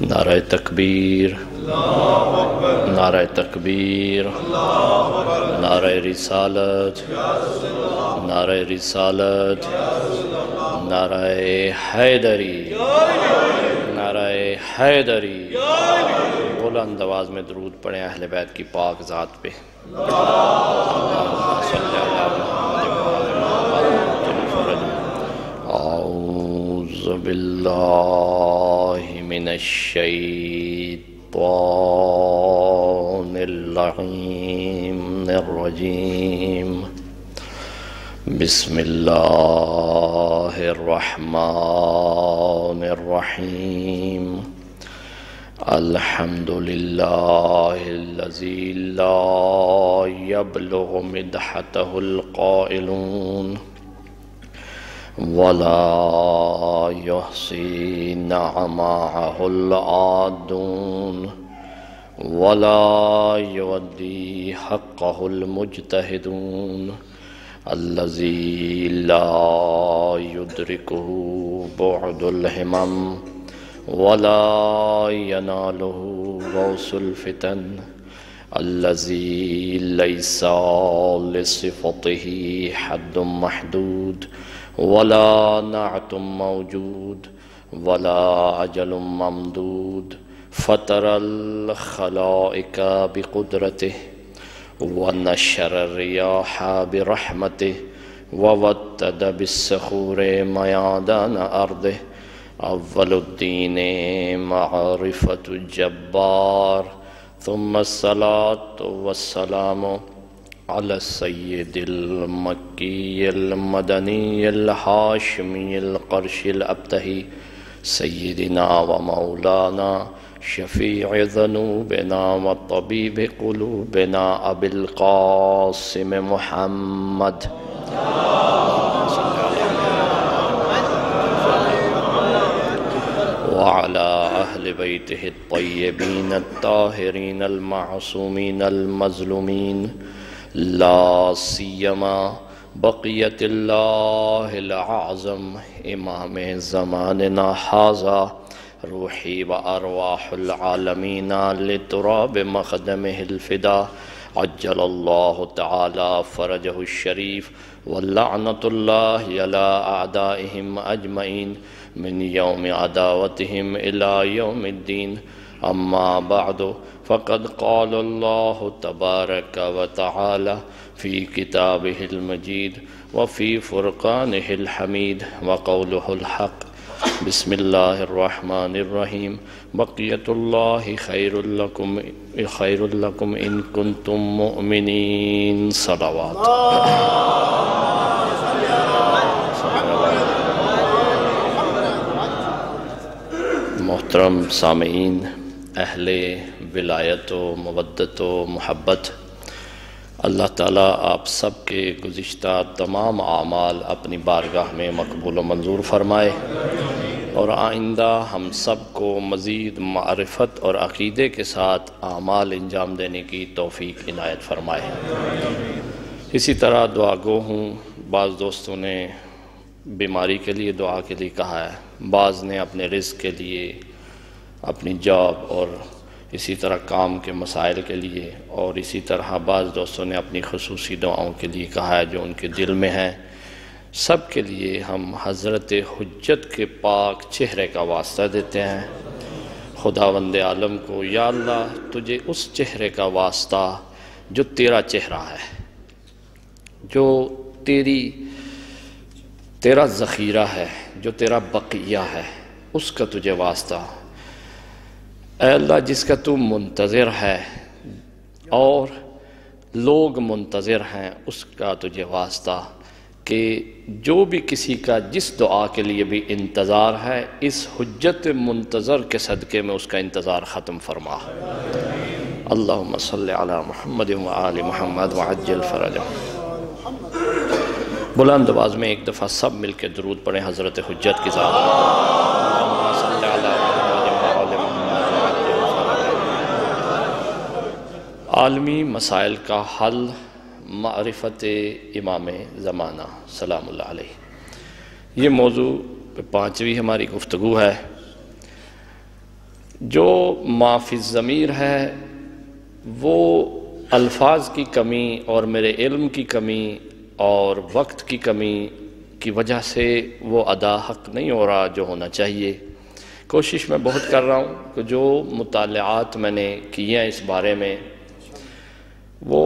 نعرہ تکبیر، نعرہ تکبیر، نعرہ رسالت، نعرہ رسالت، نعرہ حیدری، نعرہ حیدری۔ بلند آواز میں درود پڑھیں اہل بیت کی پاک ذات پہ۔ اعوذ باللہ من الشیطان اللعین الرجیم۔ بسم اللہ الرحمن الرحیم۔ الحمدللہ الذی لا یبلغ مدحتہ القائلون ولا یحصی نعماءہ العادون ولا یودی حقہ المجتہدون الذی لا یدرکہ بعد الہمم ولا ینالہ غوث الفتن الذی لیس لصفتہ حد محدود ولا نعت موجود ولا عجل ممدود فطر الخلائق بقدرته ونشر الرياح برحمته ووتد بالصخور ميادان أرضه أول الدين معرفة الجبار ثم الصلاة والسلام على السيد المكي المدني الهاشمي القرشي الأبتهي سيدنا ومولانا شفيع ذنوبنا وطبيب قلوبنا أبي القاسم محمد وعلى أهل بيته الطيبين الطاهرين المعصومين المظلومين لا سيما بقية الله الأعظم إمام زماننا هذا روحي وأرواح العالمين لتراب مخدمه الفدا عجل الله تعالى فرجه الشريف واللعنة الله على أعدائهم أجمعين من يوم عداوتهم إلى يوم الدين أما بعد فقد قال الله تبارك وتعالى في كتابه المجيد وفي فرقانه الحميد وقوله الحق بسم الله الرحمن الرحيم بقية الله خير لكم إن كنتم مؤمنين صلوات محترم سامعین، اہل ولایت و مودت و محبت، اللہ تعالیٰ آپ سب کے گزشتہ تمام اعمال اپنی بارگاہ میں مقبول و منظور فرمائے اور آئندہ ہم سب کو مزید معرفت اور عقیدے کے ساتھ اعمال انجام دینے کی توفیق عنایت فرمائے۔ اسی طرح دعا گو ہوں، بعض دوستوں نے بیماری کے لیے دعا کے لیے کہا ہے، بعض نے اپنے رزق کے لیے، اپنی جاب اور اسی طرح کام کے مسائل کے لیے، اور اسی طرح بعض دوستوں نے اپنی خصوصی دعاؤں کے لیے کہا ہے جو ان کے دل میں ہیں۔ سب کے لیے ہم حضرت حجت کے پاک چہرے کا واسطہ دیتے ہیں خداوند عالم کو، یا اللہ تجھے اس چہرے کا واسطہ جو تیرا چہرہ ہے، جو تیرا ذخیرہ ہے، جو تیرا بقیہ ہے، اس کا تجھے واسطہ، اے اللہ جس کا تو منتظر ہے اور لوگ منتظر ہیں، اس کا تجھے واسطہ کہ جو بھی کسی کا جس دعا کے لیے بھی انتظار ہے، اس حجت منتظر کے صدقے میں اس کا انتظار ختم فرما۔ اللہم صلی علی محمد و آل محمد وعجل فرجہ۔ بلند آواز میں ایک دفعہ سب مل کے درود پڑھیں حضرت حجت کی ذات۔ اللہم صلی علی محمد و آل محمد وعجل فرجہ۔ عالمی مسائل کا حل، معرفت امام زمانہ سلام اللہ علیہ، یہ موضوع پہ 5ویں ہماری گفتگو ہے۔ جو ما فی الضمیر ہے وہ الفاظ کی کمی اور میرے علم کی کمی اور وقت کی کمی کی وجہ سے وہ ادا حق نہیں ہو رہا جو ہونا چاہیے۔ کوشش میں بہت کر رہا ہوں کہ جو مطالعات میں نے کیے ہیں اس بارے میں وہ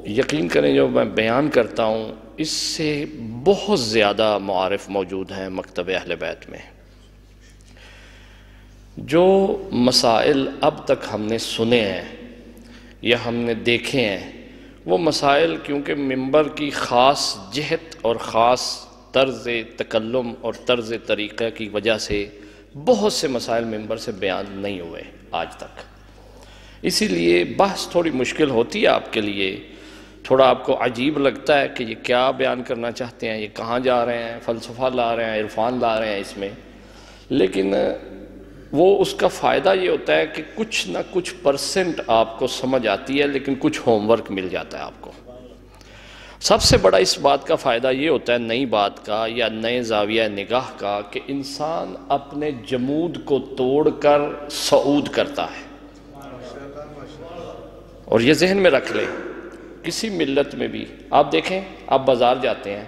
یقین کریں جو میں بیان کرتا ہوں اس سے بہت زیادہ معارف موجود ہیں مکتب اہل بیت میں۔ جو مسائل اب تک ہم نے سنے ہیں یا ہم نے دیکھے ہیں وہ مسائل کیونکہ منبر کی خاص جہت اور خاص طرز تکلم اور طرز طریقہ کی وجہ سے بہت سے مسائل منبر سے بیان نہیں ہوئے آج تک، اسی لیے بحث تھوڑی مشکل ہوتی ہے آپ کے لیے، تھوڑا آپ کو عجیب لگتا ہے کہ یہ کیا بیان کرنا چاہتے ہیں، یہ کہاں جا رہے ہیں، فلسفہ لا رہے ہیں، عرفان لا رہے ہیں اس میں، لیکن وہ اس کا فائدہ یہ ہوتا ہے کہ کچھ نہ کچھ پرسنٹ آپ کو سمجھ آتی ہے، لیکن کچھ ہوم ورک مل جاتا ہے آپ کو۔ سب سے بڑا اس بات کا فائدہ یہ ہوتا ہے نئی بات کا یا نئے زاویہ نگاہ کا کہ انسان اپنے جمود کو توڑ کر صعود کرتا ہے۔ اور یہ ذہن میں رکھ لیں، کسی ملت میں بھی آپ دیکھیں، آپ بازار جاتے ہیں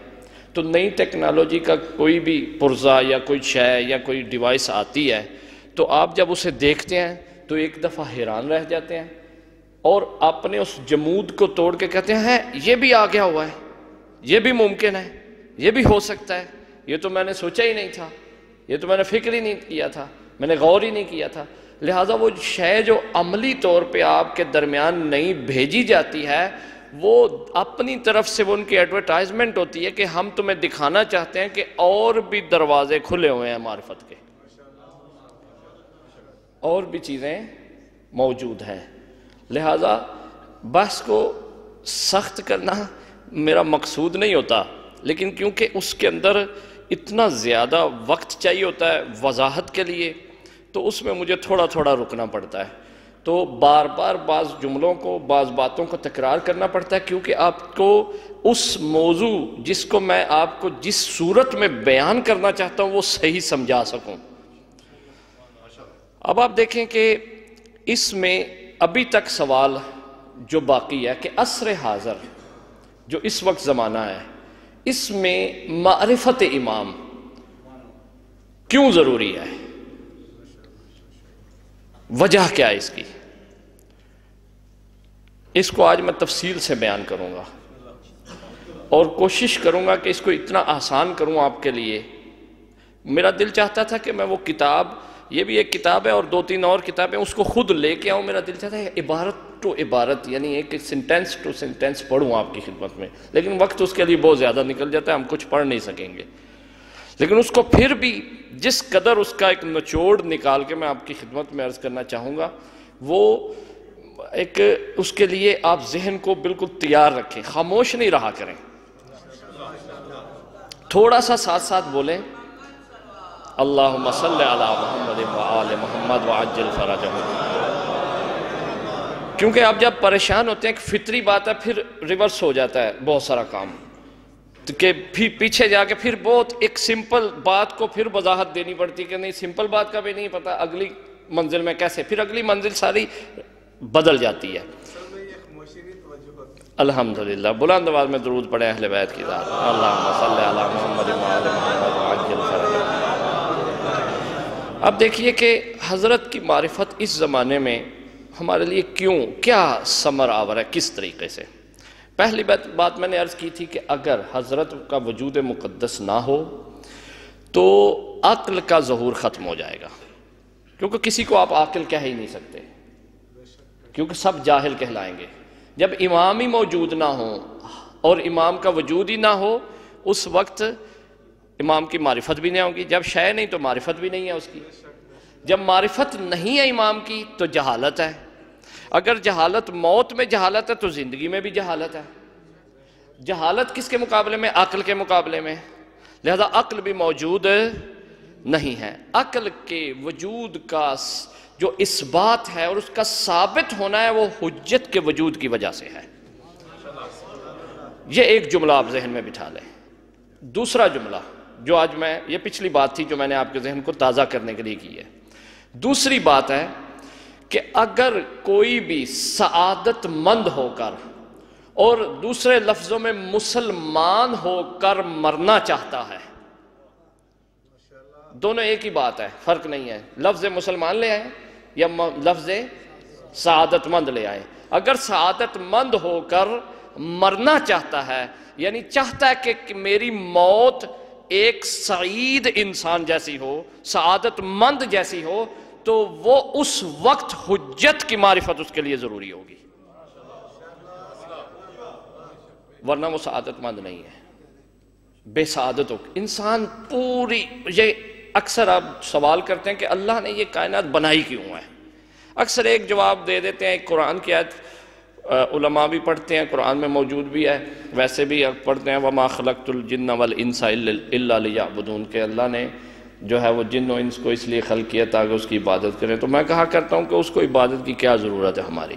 تو نئی ٹیکنالوجی کا کوئی بھی پرزہ یا کوئی شے یا کوئی ڈیوائس آتی ہے تو آپ جب اسے دیکھتے ہیں تو ایک دفعہ حیران رہ جاتے ہیں اور اپنے اس جمود کو توڑ کے کہتے ہیں یہ بھی آ گیا ہوا ہے، یہ بھی ممکن ہے، یہ بھی ہو سکتا ہے، یہ تو میں نے سوچا ہی نہیں تھا، یہ تو میں نے فکر ہی نہیں کیا تھا، میں نے غور ہی نہیں کیا تھا۔ لہٰذا وہ شے جو عملی طور پہ آپ کے درمیان نئی بھیجی جاتی ہے وہ اپنی طرف سے وہ ان کی ایڈورٹائزمنٹ ہوتی ہے کہ ہم تمہیں دکھانا چاہتے ہیں کہ اور بھی دروازے کھلے ہوئے ہیں معرفت کے، اور بھی چیزیں موجود ہیں۔ لہٰذا بحث کو سخت کرنا میرا مقصود نہیں ہوتا، لیکن کیونکہ اس کے اندر اتنا زیادہ وقت چاہیے ہوتا ہے وضاحت کے لیے تو اس میں مجھے تھوڑا تھوڑا رکنا پڑتا ہے، تو بار بار بعض جملوں کو بعض باتوں کو تکرار کرنا پڑتا ہے کیونکہ آپ کو اس موضوع جس کو میں آپ کو جس صورت میں بیان کرنا چاہتا ہوں وہ صحیح سمجھا سکوں۔ اب آپ دیکھیں کہ اس میں ابھی تک سوال جو باقی ہے کہ عصر حاضر جو اس وقت زمانہ ہے اس میں معرفت امام کیوں ضروری ہے، وجہ کیا ہے اس کی، اس کو آج میں تفصیل سے بیان کروں گا اور کوشش کروں گا کہ اس کو اتنا آسان کروں آپ کے لیے۔ میرا دل چاہتا تھا کہ میں وہ کتاب، یہ بھی ایک کتاب ہے اور دو تین اور کتابیں، اس کو خود لے کے آؤں، میرا دل چاہتا ہے عبارت ٹو عبارت یعنی ایک سینٹینس ٹو سینٹینس پڑھوں آپ کی خدمت میں، لیکن وقت اس کے لیے بہت زیادہ نکل جاتا ہے، ہم کچھ پڑھ نہیں سکیں گے، لیکن اس کو پھر بھی جس قدر اس کا ایک نچوڑ نکال کے میں آپ کی خدمت میں عرض کرنا چاہوں گا وہ ایک اس کے لیے آپ ذہن کو بالکل تیار رکھیں، خاموش نہیں رہا کریں، تھوڑا سا ساتھ ساتھ بولیں اللہم صلی علی محمد وآل محمد وعجل فرجہم، کیونکہ آپ جب پریشان ہوتے ہیں ایک فطری بات ہے پھر ریورس ہو جاتا ہے بہت سارا کام، کہ پھر پیچھے جا کے پھر بہت ایک سمپل بات کو پھر وضاحت دینی پڑتی کہ نہیں سمپل بات کا بھی نہیں پتا اگلی منزل میں کیسے، پھر اگلی منزل ساری بدل جاتی ہے۔ الحمدللہ بلند آواز میں درود پڑھے اہل بیت کی ذات، اللہم صلی علی محمد وآل محمد وعجل فرجہم۔ اب دیکھیے کہ حضرت کی معرفت اس زمانے میں ہمارے لیے کیوں کیا ثمر آور ہے، کس طریقے سے۔ پہلی بات میں نے عرض کی تھی کہ اگر حضرت کا وجود مقدس نہ ہو تو عقل کا ظہور ختم ہو جائے گا، کیونکہ کسی کو آپ عاقل کہہ ہی نہیں سکتے کیونکہ سب جاہل کہلائیں گے۔ جب امام ہی موجود نہ ہو اور امام کا وجود ہی نہ ہو اس وقت امام کی معرفت بھی نہیں ہوگی، جب شے نہیں تو معرفت بھی نہیں ہے اس کی، جب معرفت نہیں ہے امام کی تو جہالت ہے، اگر جہالت موت میں جہالت ہے تو زندگی میں بھی جہالت ہے، جہالت کس کے مقابلے میں، عقل کے مقابلے میں، لہذا عقل بھی موجود نہیں ہے۔ عقل کے وجود کا جو اثبات ہے اور اس کا ثابت ہونا ہے وہ حجت کے وجود کی وجہ سے ہے، یہ ایک جملہ آپ ذہن میں بٹھا لیں۔ دوسرا جملہ جو آج میں، یہ پچھلی بات تھی جو میں نے آپ کے ذہن کو تازہ کرنے کے لیے کی ہے، دوسری بات ہے کہ اگر کوئی بھی سعادت مند ہو کر اور دوسرے لفظوں میں مسلمان ہو کر مرنا چاہتا ہے، دونوں ایک ہی بات ہے، فرق نہیں ہے، لفظ مسلمان لے آئے یا لفظ سعادت مند لے آئے۔ اگر سعادت مند ہو کر مرنا چاہتا ہے، یعنی چاہتا ہے کہ میری موت ایک سعید انسان جیسی ہو، سعادت مند جیسی ہو، تو وہ اس وقت حجت کی معرفت اس کے لیے ضروری ہوگی، ورنہ وہ سعادت مند نہیں ہے، بے سعادت ہو انسان پوری۔ یہ اکثر آپ سوال کرتے ہیں کہ اللہ نے یہ کائنات بنائی کیوں ہے؟ اکثر ایک جواب دے دیتے ہیں، ایک قرآن کی آیت علماء بھی پڑھتے ہیں، قرآن میں موجود بھی ہے، ویسے بھی پڑھتے ہیں، وَمَا خَلَقْتُ الْجِنَّ وَالْإِنسَ إِلَّا لِيَعْبُدُونَ، کہ اللہ نے جو ہے وہ جن و انس کو اس لیے خلق کیا تاکہ اس کی عبادت کریں۔ تو میں کہا کرتا ہوں کہ اس کو عبادت کی کیا ضرورت ہے ہماری؟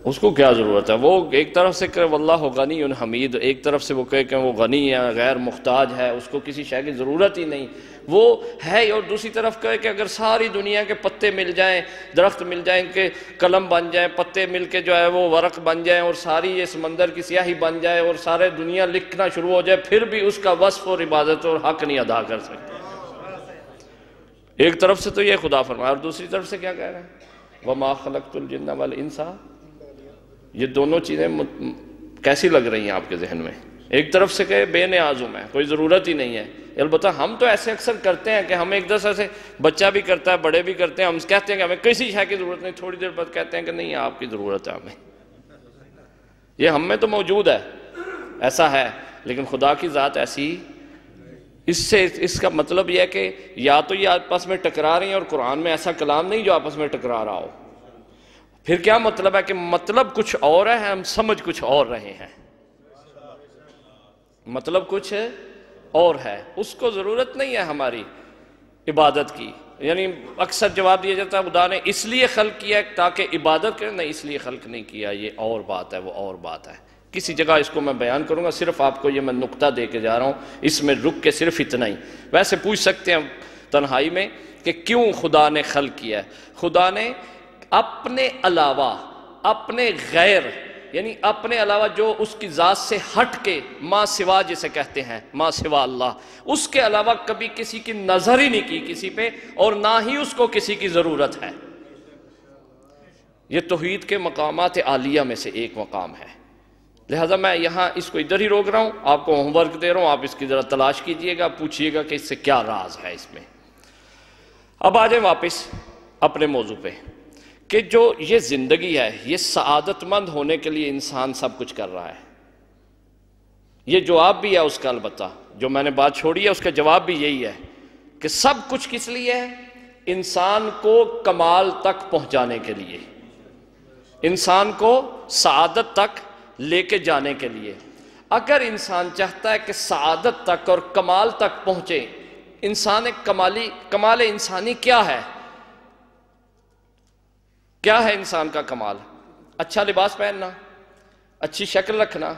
اس کو کیا ضرورت ہے؟ وہ ایک طرف سے کہ واللہ غنی حمید، ایک طرف سے وہ کہے کہ وہ غنی ہے، غیر محتاج ہے، اس کو کسی شے کی ضرورت ہی نہیں، وہ ہے، اور دوسری طرف کہے کہ اگر ساری دنیا کے پتے مل جائیں، درخت مل جائیں کہ قلم بن جائیں، پتے مل کے جو ہے وہ ورق بن جائیں، اور ساری یہ سمندر کی سیاہی بن جائے، اور سارے دنیا لکھنا شروع ہو جائے، پھر بھی اس کا وصف اور عبادت اور حق نہیں ادا کر سکتے۔ ایک طرف سے تو یہ خدا فرمایا، اور دوسری طرف سے کیا کہہ رہے ہیں؟ وَمَا خَلَقْتُ الْجِنَّ وَالْإِنسَ۔ یہ دونوں چیزیں کیسی لگ رہی ہیں آپ کے ذہن میں؟ ایک طرف سے کہ بے نیاز ہوں میں، کوئی ضرورت ہی نہیں ہے۔ البتہ ہم تو ایسے اکثر کرتے ہیں کہ ہم ایک دوسرے سے، بچہ بھی کرتا ہے، بڑے بھی کرتے ہیں، ہم کہتے ہیں کہ ہمیں کسی شے کی ضرورت نہیں، تھوڑی دیر بعد کہتے ہیں کہ نہیں آپ کی ضرورت ہے ہمیں۔ یہ ہم میں تو موجود ہے، ایسا ہے، لیکن خدا کی ذات ایسی، اس کا مطلب یہ ہے کہ یا تو یہ آپس میں ٹکرا رہی ہیں، اور قرآن میں ایسا کلام نہیں جو آپس میں ٹکرا رہا ہو۔ پھر کیا مطلب ہے؟ کہ مطلب کچھ اور ہے، ہم سمجھ کچھ اور رہے ہیں، مطلب کچھ اور ہے، اس کو ضرورت نہیں ہے ہماری عبادت کی۔ یعنی اکثر جواب دیا جاتا ہے خدا نے اس لیے خلق کیا ہے تاکہ عبادت کریں، نہیں، اس لیے خلق نہیں کیا، یہ اور بات ہے، وہ اور بات ہے۔ کسی جگہ اس کو میں بیان کروں گا، صرف آپ کو یہ میں نقطہ دے کے جا رہا ہوں، اس میں رک کے صرف اتنا ہی۔ ویسے پوچھ سکتے ہیں تنہائی میں کہ کیوں خدا نے خلق کیا ہے؟ خدا نے اپنے علاوہ، اپنے غیر، یعنی اپنے علاوہ جو اس کی ذات سے ہٹ کے، ما سوا جسے کہتے ہیں، ما سوا اللہ، اس کے علاوہ کبھی کسی کی نظر ہی نہیں کی کسی پہ، اور نہ ہی اس کو کسی کی ضرورت ہے۔ یہ توحید کے مقامات عالیہ میں سے ایک مقام ہے، لہذا میں یہاں اس کو ادھر ہی روک رہا ہوں، آپ کو ہوم ورک دے رہا ہوں، آپ اس کی ذرا تلاش کیجئے گا، پوچھئے گا کہ اس سے کیا راز ہے اس میں۔ اب آ جائیں واپس اپنے موضوع پہ، کہ جو یہ زندگی ہے، یہ سعادت مند ہونے کے لیے انسان سب کچھ کر رہا ہے۔ یہ جواب بھی ہے اس کا، البتہ جو میں نے بات چھوڑی ہے اس کا جواب بھی یہی ہے کہ سب کچھ کس لیے ہے؟ انسان کو کمال تک پہنچانے کے لیے، انسان کو سعادت تک لے کے جانے کے لیے۔ اگر انسان چاہتا ہے کہ سعادت تک اور کمال تک پہنچے، انسان کمال انسانی کیا ہے؟ کیا ہے انسان کا کمال؟ اچھا لباس پہننا، اچھی شکل رکھنا،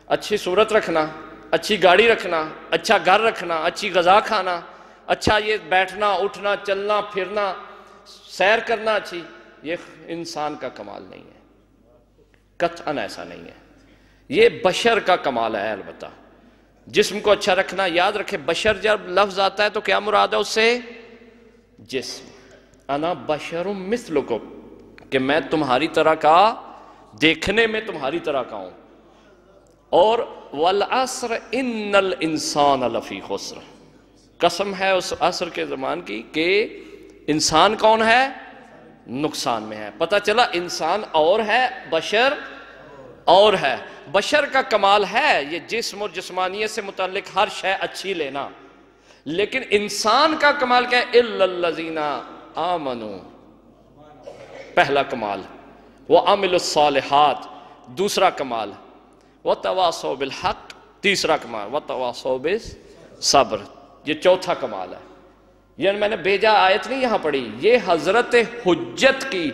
اچھی صورت رکھنا، اچھی گاڑی رکھنا، اچھا گھر رکھنا، اچھی غذا کھانا، اچھا یہ بیٹھنا اٹھنا چلنا پھرنا سیر کرنا اچھی، یہ انسان کا کمال نہیں ہے، قطعاً ایسا نہیں ہے۔ یہ بشر کا کمال ہے۔ البتہ جسم کو اچھا رکھنا، یاد رکھے بشر جب لفظ آتا ہے تو کیا مراد ہے اس سے؟ جسم۔ انا بشر مثلکم، کہ میں تمہاری طرح کا، دیکھنے میں تمہاری طرح کا ہوں۔ اور والعصر ان الانسان لفی خسر، قسم ہے اس عصر کے زمان کی کہ انسان کون ہے؟ نقصان میں ہے۔ پتہ چلا انسان اور ہے، بشر اور ہے۔ بشر کا کمال ہے یہ جسم اور جسمانیت سے متعلق ہر شے اچھی لینا، لیکن انسان کا کمال کیا ہے؟ الا الذین آمنوا، پہلا کمال، وعملوا الصالحات دوسرا کمال، وتواصوا بالحق تیسرا کمال، وتواصوا بالصبر یہ چوتھا کمال ہے۔ یعنی میں نے بھیجا آیت نہیں یہاں پڑھی، یہ حضرت حجت کی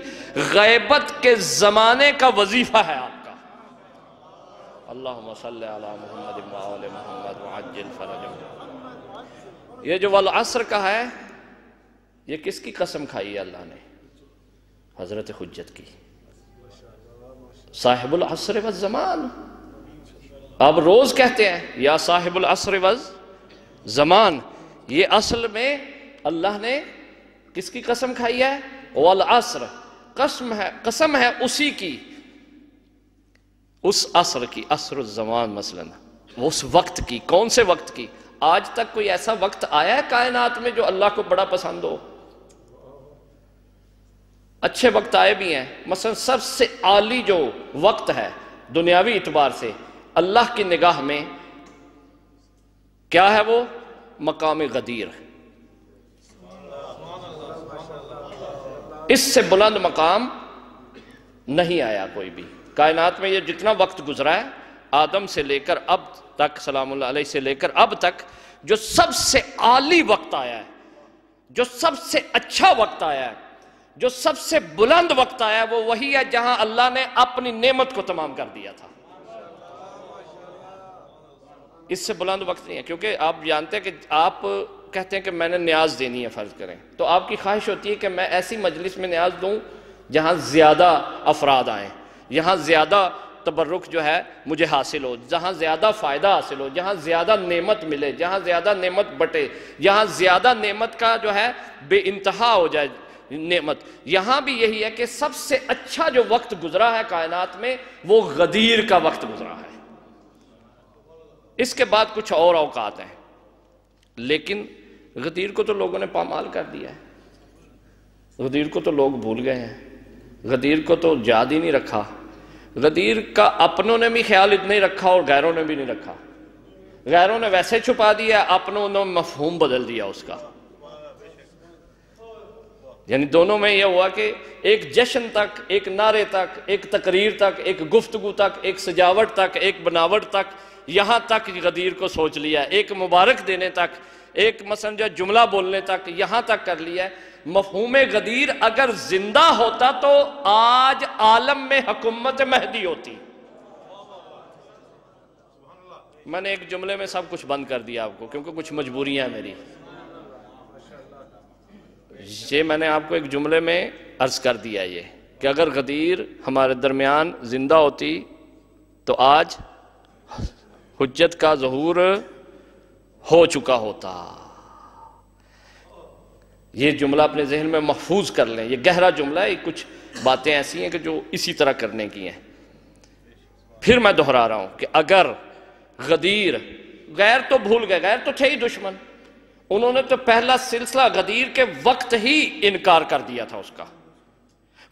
غیبت کے زمانے کا وظیفہ ہے آپ کا۔ اللہم صلی علی محمد وآل محمد وعجل فرجهم۔ یہ جو والعصر کا ہے، یہ کس کی قسم کھائی ہے اللہ نے؟ حضرت حجت کی، صاحب العصر والزمان. اب روز کہتے ہیں یا صاحب العصر والزمان، یہ اصل میں اللہ نے کس کی قسم کھائی ہے؟ والعصر، قسم ہے اسی کی، اس عصر کی، عصر الزمان مثلا، اس وقت کی. کون سے وقت کی؟ آج تک کوئی ایسا وقت آیا ہے کائنات میں جو اللہ کو بڑا پسند ہو؟ اچھے وقت آئے بھی ہیں، مثلا سب سے عالی جو وقت ہے دنیاوی اعتبار سے اللہ کی نگاہ میں کیا ہے؟ وہ مقام غدیر. اس سے بلند مقام نہیں آیا کوئی بھی کائنات میں. یہ جتنا وقت گزرا ہے آدم سے لے کر اب تک، سلام اللہ علیہ سے لے کر اب تک، جو سب سے عالی وقت آیا ہے، جو سب سے اچھا وقت آیا ہے، جو سب سے بلند وقت آیا ہے، وہ وہی ہے جہاں اللہ نے اپنی نعمت کو تمام کر دیا تھا. اس سے بلند وقت نہیں ہے. کیونکہ آپ جانتے ہیں کہ آپ کہتے ہیں کہ میں نے نیاز دینی ہے، فرض کریں تو آپ کی خواہش ہوتی ہے کہ میں ایسی مجلس میں نیاز دوں جہاں زیادہ افراد آئیں، یہاں زیادہ تبرک جو ہے مجھے حاصل ہو، جہاں زیادہ فائدہ حاصل ہو، جہاں زیادہ نعمت ملے، جہاں زیادہ نعمت بٹے، جہاں زیادہ نعمت کا جو ہے بے انتہا ہو جائے نعمت. یہاں بھی یہی ہے کہ سب سے اچھا جو وقت گزرا ہے کائنات میں وہ غدیر کا وقت گزرا ہے. اس کے بعد کچھ اور اوقات ہیں، لیکن غدیر کو تو لوگوں نے پامال کر دیا ہے. غدیر کو تو لوگ بھول گئے ہیں، غدیر کو تو یاد ہی نہیں رکھا. غدیر کا اپنوں نے بھی خیال اتنا ہی رکھا اور غیروں نے بھی نہیں رکھا. غیروں نے ویسے چھپا دیا، اپنوں نے مفہوم بدل دیا اس کا. یعنی دونوں میں یہ ہوا کہ ایک جشن تک، ایک نعرے تک، ایک تقریر تک، ایک گفتگو تک، ایک سجاوٹ تک، ایک بناوٹ تک، یہاں تک غدیر کو سوچ لیا، ایک مبارک دینے تک، ایک مثلا جو جملہ بولنے تک، یہاں تک کر لیا. مفہوم غدیر اگر زندہ ہوتا تو آج عالم میں حکومت مہدی ہوتی. میں نے ایک جملے میں سب کچھ بند کر دیا آپ کو، کیونکہ کچھ مجبوریاں ہیں میری. یہ میں نے آپ کو ایک جملے میں عرض کر دیا یہ کہ اگر غدیر ہمارے درمیان زندہ ہوتی تو آج حجت کا ظہور ہو چکا ہوتا. یہ جملہ اپنے ذہن میں محفوظ کر لیں، یہ گہرا جملہ ہے. کچھ باتیں ایسی ہیں کہ جو اسی طرح کرنے کی ہیں. پھر میں دہرا رہا ہوں کہ اگر غدیر، غیر تو بھول گئے، غیر تو تھے ہی دشمن، انہوں نے تو پہلا سلسلہ غدیر کے وقت ہی انکار کر دیا تھا اس کا.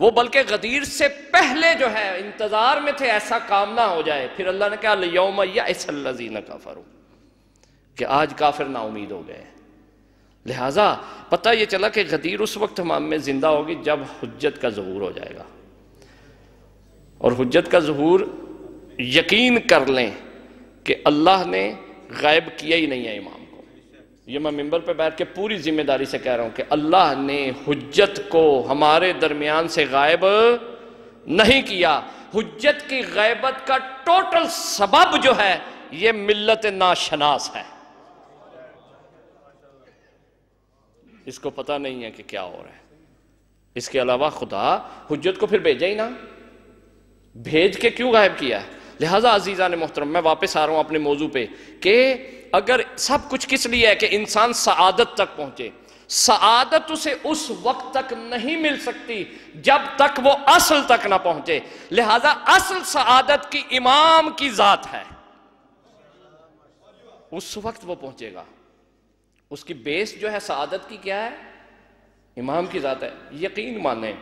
وہ بلکہ غدیر سے پہلے جو ہے انتظار میں تھے ایسا کام نہ ہو جائے. پھر اللہ نے کہا الْيَوْمَ يَئِسَ الَّذِينَ كَفَرُوا، کہ آج کافر نا امید ہو گئے. لہٰذا پتہ یہ چلا کہ غدیر اس وقت ہم میں زندہ ہوگی جب حجت کا ظہور ہو جائے گا. اور حجت کا ظہور یقین کر لیں کہ اللہ نے غائب کیا ہی نہیں ہے امام کو. یہ میں منبر پہ بیٹھ کے پوری ذمہ داری سے کہہ رہا ہوں کہ اللہ نے حجت کو ہمارے درمیان سے غائب نہیں کیا. حجت کی غیبت کا ٹوٹل سبب جو ہے یہ ملت ناشناس ہے. اس کو پتہ نہیں ہے کہ کیا ہو رہا ہے. اس کے علاوہ خدا حجت کو پھر بھیجا ہی نہ، بھیج کے کیوں غائب کیا ہے؟ لہٰذا عزیزان محترم، میں واپس آ رہا ہوں اپنے موضوع پہ کہ اگر سب کچھ کس لیے ہے کہ انسان سعادت تک پہنچے. سعادت اسے اس وقت تک نہیں مل سکتی جب تک وہ اصل تک نہ پہنچے. لہٰذا اصل سعادت کی امام کی ذات ہے، اس وقت وہ پہنچے گا. اس کی بیس جو ہے سعادت کی کیا ہے؟ امام کی ذات ہے. یقین مانیں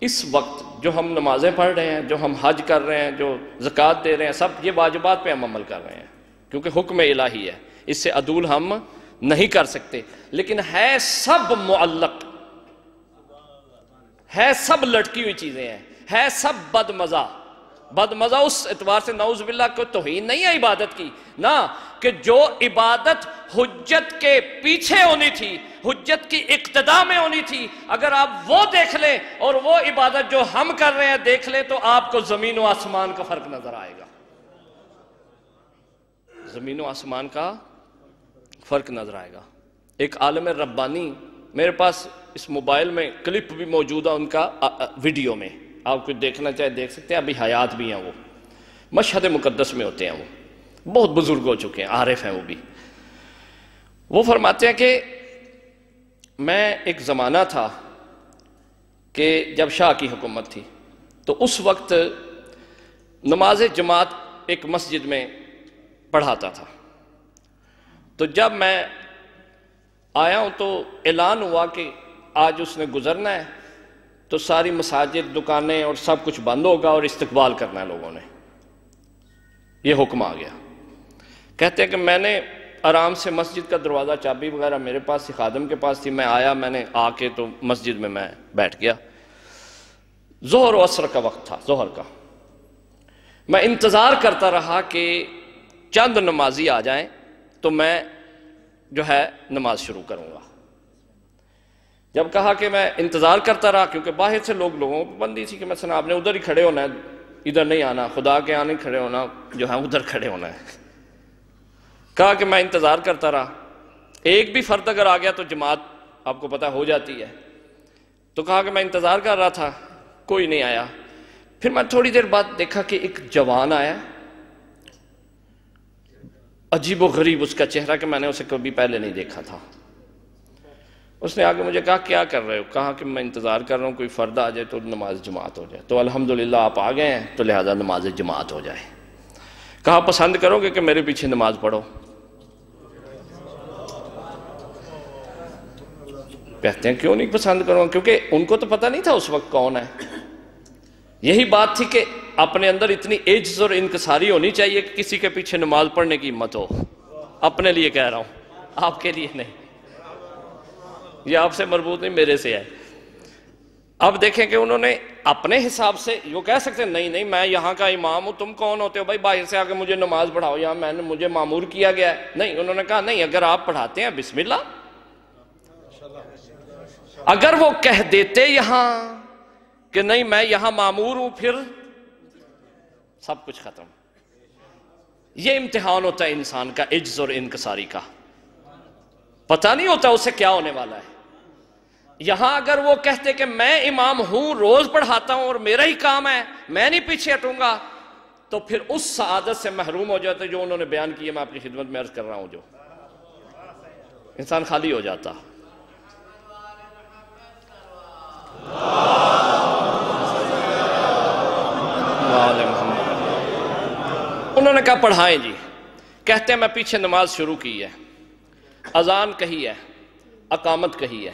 اس وقت جو ہم نمازیں پڑھ رہے ہیں، جو ہم حج کر رہے ہیں، جو زکوٰۃ دے رہے ہیں، سب یہ واجبات پہ ہم عمل کر رہے ہیں کیونکہ حکم الہی ہے، اس سے عدول ہم نہیں کر سکتے. لیکن ہے سب معلق، ہے سب لٹکی ہوئی چیزیں ہیں، ہے سب بد مزہ. بد مزہ اس اعتبار سے نعوذ باللہ کو توہین نہیں ہے عبادت کی، نہ کہ جو عبادت حجت کے پیچھے ہونی تھی، حجت کی اقتداء میں ہونی تھی، اگر آپ وہ دیکھ لیں اور وہ عبادت جو ہم کر رہے ہیں دیکھ لیں تو آپ کو زمین و آسمان کا فرق نظر آئے گا. زمین و آسمان کا فرق نظر آئے گا. ایک عالم ربانی میرے پاس اس موبائل میں کلپ بھی موجود ہے ان کا ویڈیو میں، آپ کوئی دیکھنا چاہے دیکھ سکتے ہیں، ابھی حیات بھی ہیں وہ، مشہد مقدس میں ہوتے ہیں، وہ بہت بزرگ ہو چکے ہیں، عارف ہیں وہ بھی۔ وہ فرماتے ہیں کہ میں ایک زمانہ تھا کہ جب شاہ کی حکومت تھی، تو اس وقت نماز جماعت ایک مسجد میں پڑھاتا تھا، تو جب میں آیا ہوں تو اعلان ہوا کہ آج اس نے گزرنا ہے، تو ساری مساجد، دکانیں اور سب کچھ بند ہوگا اور استقبال کرنا ہے لوگوں نے، یہ حکم آ گیا۔ کہتے ہیں کہ میں نے آرام سے مسجد کا دروازہ، چابی وغیرہ میرے پاس تھی، خادم کے پاس تھی، میں آیا، میں نے آ کے تو مسجد میں بیٹھ گیا۔ ظہر و عصر کا وقت تھا، ظہر کا۔ میں انتظار کرتا رہا کہ چند نمازی آ جائیں تو میں جو ہے نماز شروع کروں گا۔ جب کہا کہ میں انتظار کرتا رہا، کیونکہ باہر سے لوگوں کو پابندی تھی کہ مثلا آپ نے ادھر ہی کھڑے ہونا ہے، ادھر نہیں آنا، خدا کے آنے کھڑے ہونا جو ہے ادھر کھڑے ہونا ہے۔ کہا کہ میں انتظار کرتا رہا، ایک بھی فرد اگر آ گیا تو جماعت آپ کو پتہ ہو جاتی ہے، تو کہا کہ میں انتظار کر رہا تھا، کوئی نہیں آیا۔ پھر میں تھوڑی دیر بعد دیکھا کہ ایک جوان آیا، عجیب و غریب اس کا چہرہ کہ میں نے اسے کبھی پہلے نہیں دیکھا تھا۔ اس نے آگے مجھے کہا کیا کر رہے ہو؟ کہا کہ میں انتظار کر رہا ہوں کوئی فرد آ جائے تو نماز جماعت ہو جائے، تو الحمدللہ آپ آ گئے ہیں تو لہذا نماز جماعت ہو جائے۔ کہا پسند کرو گے کہ میرے پیچھے نماز پڑھو؟ کہتے ہیں کیوں نہیں پسند کروں، کیونکہ ان کو تو پتہ نہیں تھا اس وقت کون ہے۔ یہی بات تھی کہ اپنے اندر اتنی عجز اور انکساری ہونی چاہیے کہ کسی کے پیچھے نماز پڑھنے کی ہمت ہو۔ اپنے لیے کہہ رہا ہوں، آپ کے لیے نہیں، یہ آپ سے مربوط نہیں، میرے سے ہے۔ اب دیکھیں کہ انہوں نے اپنے حساب سے وہ کہہ سکتے ہیں نہیں میں یہاں کا امام ہوں، تم کون ہوتے ہو بھائی باہر سے آ کے مجھے نماز پڑھاؤ، یہاں مجھے مامور کیا گیا ہے۔ نہیں، انہوں نے کہا نہیں، اگر آپ پڑھاتے ہیں بسم اللہ۔ اگر وہ کہہ دیتے یہاں کہ نہیں میں یہاں مامور ہوں، پھر سب کچھ ختم۔ یہ امتحان ہوتا ہے انسان کا، عجز اور انکساری کا، پتہ نہیں ہوتا اسے کیا ہونے والا ہے۔ یہاں اگر وہ کہتے کہ میں امام ہوں، روز پڑھاتا ہوں اور میرا ہی کام ہے، میں نہیں پیچھے ہٹوں گا، تو پھر اس سعادت سے محروم ہو جاتے جو انہوں نے بیان کیا، میں آپ کی خدمت میں عرض کر رہا ہوں، جو انسان خالی ہو جاتا۔ انہوں نے کہا پڑھائیں جی۔ کہتے ہیں میں پیچھے نماز شروع کی ہے، اذان کہی ہے، اقامت کہی ہے۔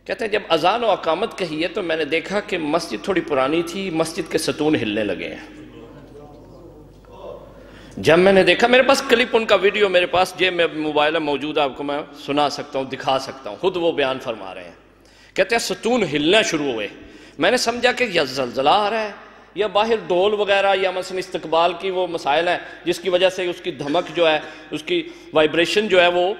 کہتے ہیں جب اذان و اقامت کہی ہے تو میں نے دیکھا کہ مسجد تھوڑی پرانی تھی، مسجد کے ستون ہلنے لگے ہیں۔ جب میں نے دیکھا، میرے پاس کلپ ان کا ویڈیو میرے پاس جیب میں موبائل موجود ہے، آپ کو میں سنا سکتا ہوں، دکھا سکتا ہوں، خود وہ بیان فرما رہے ہیں۔ کہتے ہیں ستون ہلنا شروع ہوئے، میں نے سمجھا کہ یا زلزلہ آ رہا ہے یا باہر ڈھول وغیرہ یا مثلا استقبال کی وہ مسائل ہیں جس کی وجہ سے اس کی دھمک جو ہے، اس کی وائبریشن جو ہے وہ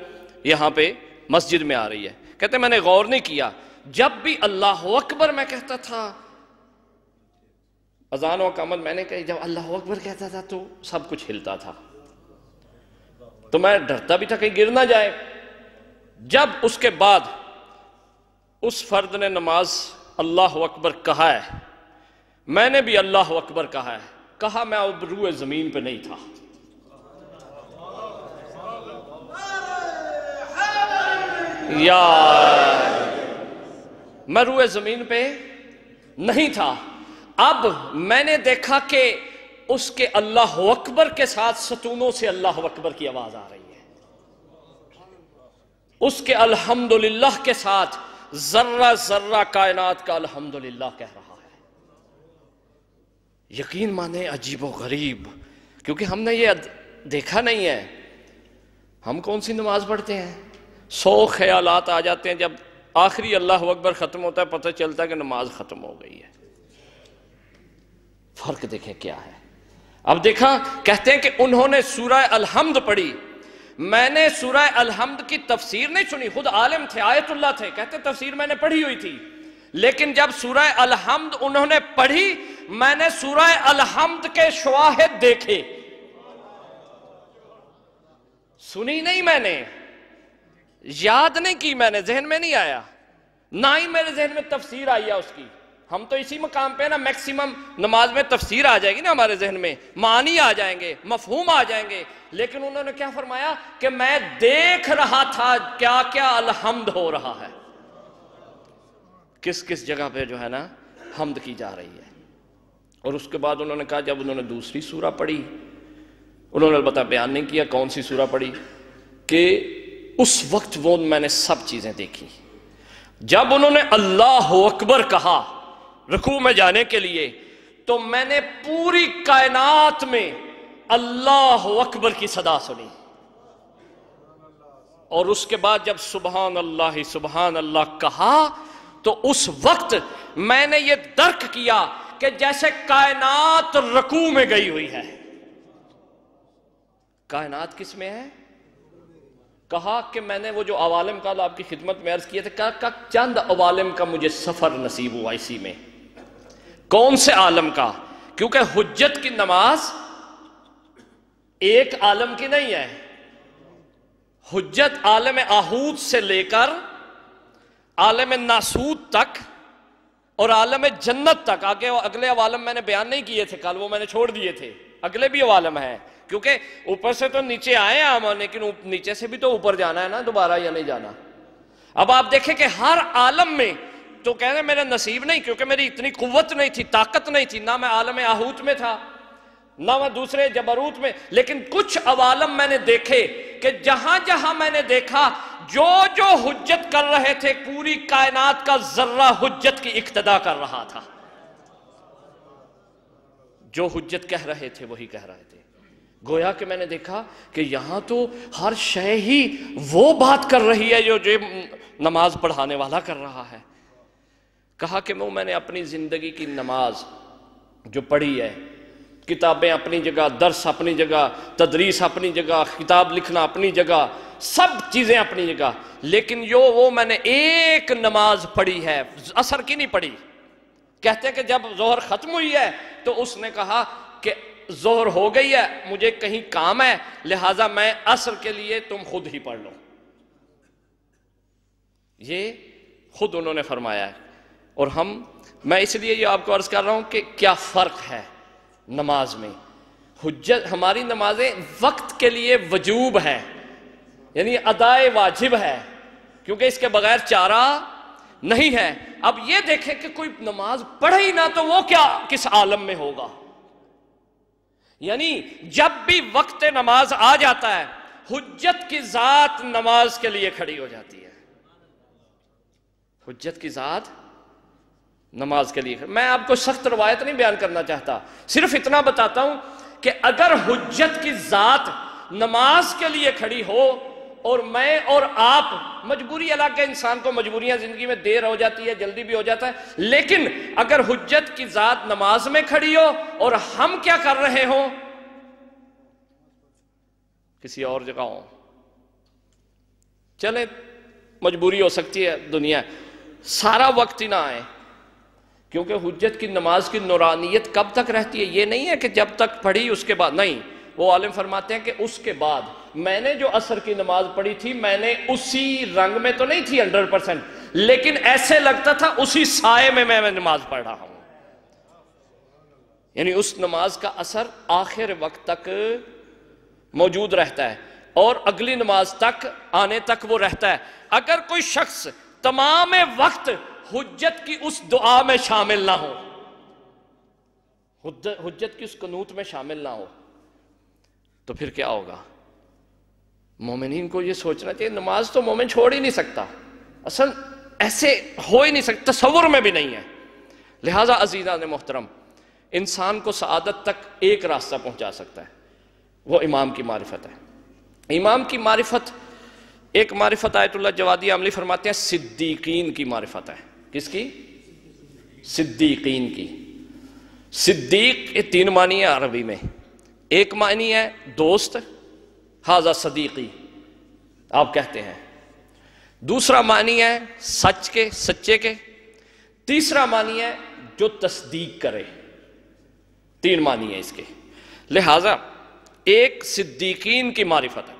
یہاں پہ مسجد میں آ رہی ہے۔ کہتے ہیں میں نے غور نہیں کیا، جب بھی اللہ اکبر میں کہتا تھا، اذان و اقامت میں نے کہی، جب اللہ اکبر کہتا تھا تو سب کچھ ہلتا تھا، تو میں ڈرتا بھی تھا کہیں گر نہ جائے۔ جب اس کے بعد اس فرد نے نماز اللہ اکبر کہا ہے، میں نے بھی اللہ اکبر کہا ہے، کہا میں اب روئے زمین پہ نہیں تھا۔ میں روئے زمین پہ نہیں تھا۔ اب میں نے دیکھا کہ اس کے اللہ اکبر کے ساتھ ستونوں سے اللہ اکبر کی آواز آ رہی ہے، اس کے الحمدللہ کے ساتھ ذرہ ذرہ کائنات کا الحمدللہ کہہ رہا ہے۔ یقین مانے عجیب و غریب، کیونکہ ہم نے یہ دیکھا نہیں ہے۔ ہم کون سی نماز پڑھتے ہیں، 100 خیالات آ جاتے ہیں، جب آخری اللہ اکبر ختم ہوتا ہے پتہ چلتا ہے کہ نماز ختم ہو گئی ہے۔ فرق دیکھیں کیا ہے۔ اب دیکھا، کہتے ہیں کہ انہوں نے سورہ الحمد پڑھی، میں نے سورہ الحمد کی تفسیر نہیں سنی، خود عالم تھے، آیت اللہ تھے، کہتے تفسیر میں نے پڑھی ہوئی تھی، لیکن جب سورہ الحمد انہوں نے پڑھی، میں نے سورہ الحمد کے شواہد دیکھے، سنی نہیں میں نے، یاد نہیں کی میں نے، ذہن میں نہیں آیا، نہ ہی میرے ذہن میں تفسیر آئی ہے اس کی. ہم تو اسی مقام پہ نا میکسیمم نماز میں تفسیر آ جائے گی نا ہمارے ذہن میں، معنی آ جائیں گے، مفہوم آ جائیں گے. لیکن انہوں نے کیا فرمایا کہ میں دیکھ رہا تھا کیا کیا الحمد ہو رہا ہے، کس کس جگہ پہ جو ہے نا حمد کی جا رہی ہے. اور اس کے بعد انہوں نے کہا جب انہوں نے دوسری سورہ پڑھی، انہوں نے البتہ بیان نہیں کیا کون سی سورہ پڑھی، کہ اس وقت وہ میں نے سب چیزیں دیکھی. جب انہوں نے اللہ اکبر کہا رکوع میں جانے کے لیے، تو میں نے پوری کائنات میں اللہ اکبر کی صدا سنی. اور اس کے بعد جب سبحان اللہ کہا، تو اس وقت میں نے یہ درک کیا کہ جیسے کائنات رکوع میں گئی ہوئی ہے. کائنات کس میں ہے؟ کہا کہ میں نے وہ جو عوالم کا آپ کی خدمت میں عرض کیا تھا کہ چند عوالم کا مجھے سفر نصیب ہوا اسی میں. کون سے عالم کا؟ کیونکہ حجت کی نماز ایک عالم کی نہیں ہے. حجت عالم آہوت سے لے کر عالم ناسوت تک اور عالم جنت تک. آگے اگلے عوالم میں نے بیان نہیں کیے تھے کل، وہ میں نے چھوڑ دیے تھے. اگلے بھی عوالم ہیں، کیونکہ اوپر سے تو نیچے آئے ہیں ہم، لیکن نیچے سے بھی تو اوپر جانا ہے نا دوبارہ، یا نہیں جانا. اب آپ دیکھیں کہ ہر عالم میں تو کہہ رہے میرا نصیب نہیں، کیونکہ میری اتنی قوت نہیں تھی، طاقت نہیں تھی، نہ میں عالم آہوت میں تھا نہ میں دوسرے جبروت میں. لیکن کچھ عوالم میں نے دیکھے کہ جہاں جہاں میں نے دیکھا جو جو حجت کر رہے تھے، پوری کائنات کا ذرہ حجت کی اقتدا کر رہا تھا. جو حجت کہہ رہے تھے وہی کہہ رہے تھے. گویا کہ میں نے دیکھا کہ یہاں تو ہر شے ہی وہ بات کر رہی ہے جو نماز پڑھانے والا کر رہا ہے. کہا کہ میں نے اپنی زندگی کی نماز جو پڑھی ہے، کتابیں اپنی جگہ، درس اپنی جگہ، تدریس اپنی جگہ، کتاب لکھنا اپنی جگہ، سب چیزیں اپنی جگہ، لیکن وہ میں نے ایک نماز پڑھی ہے، عصر کی نہیں پڑھی. کہتے ہیں کہ جب ظہر ختم ہوئی ہے تو اس نے کہا کہ ظہر ہو گئی ہے، مجھے کہیں کام ہے، لہٰذا میں عصر کے لیے تم خود ہی پڑھ لو. یہ خود انہوں نے فرمایا ہے. اور میں اس لیے یہ آپ کو عرض کر رہا ہوں کہ کیا فرق ہے نماز میں. حجت ہماری نمازیں وقت کے لیے وجوب ہے، یعنی ادائے واجب ہے، کیونکہ اس کے بغیر چارہ نہیں ہے. اب یہ دیکھیں کہ کوئی نماز پڑھے ہی نہ تو وہ کیا کس عالم میں ہوگا. یعنی جب بھی وقت نماز آ جاتا ہے، حجت کی ذات نماز کے لیے کھڑی ہو جاتی ہے. حجت کی ذات نماز کے لیے. میں آپ کو سخت روایت نہیں بیان کرنا چاہتا، صرف اتنا بتاتا ہوں کہ اگر حجت کی ذات نماز کے لیے کھڑی ہو، اور میں اور آپ مجبوری الگ ہے، انسان کو مجبوریاں زندگی میں دیر ہو جاتی ہے، جلدی بھی ہو جاتا ہے، لیکن اگر حجت کی ذات نماز میں کھڑی ہو اور ہم کیا کر رہے ہوں، کسی اور جگہ ہوں، چلے مجبوری ہو سکتی ہے، دنیا سارا وقت ہی نہ آئے. کیونکہ حجت کی نماز کی نورانیت کب تک رہتی ہے؟ یہ نہیں ہے کہ جب تک پڑھی اس کے بعد نہیں. وہ عالم فرماتے ہیں کہ اس کے بعد میں نے جو عصر کی نماز پڑھی تھی، میں نے اسی رنگ میں تو نہیں تھی 100%، لیکن ایسے لگتا تھا اسی سائے میں میں نماز پڑھ رہا ہوں. یعنی اس نماز کا اثر آخر وقت تک موجود رہتا ہے اور اگلی نماز تک آنے تک وہ رہتا ہے. اگر کوئی شخص تمام وقت حجت کی اس دعا میں شامل نہ ہو، حجت کی اس قنوت میں شامل نہ ہو، تو پھر کیا ہوگا؟ مومنین کو یہ سوچنا چاہیے نماز تو مومن چھوڑ ہی نہیں سکتا، اصل ایسے ہو ہی نہیں سکتا، تصور میں بھی نہیں ہے. لہٰذا عزیزان محترم، انسان کو سعادت تک ایک راستہ پہنچا سکتا ہے، وہ امام کی معرفت ہے. امام کی معرفت، ایک معرفت آیت اللہ جوادی عاملی فرماتے ہیں صدیقین کی معرفت ہے. کس کی؟ صدیقین کی. صدیق یہ 3 معنی ہے عربی میں. ایک معنی ہے دوست، ھذا صدیقی آپ کہتے ہیں. دوسرا معنی ہے سچ کے، سچے کے. تیسرا معنی ہے جو تصدیق کرے. 3 معنی ہے اس کے. لہٰذا ایک صدیقین کی معرفت ہے.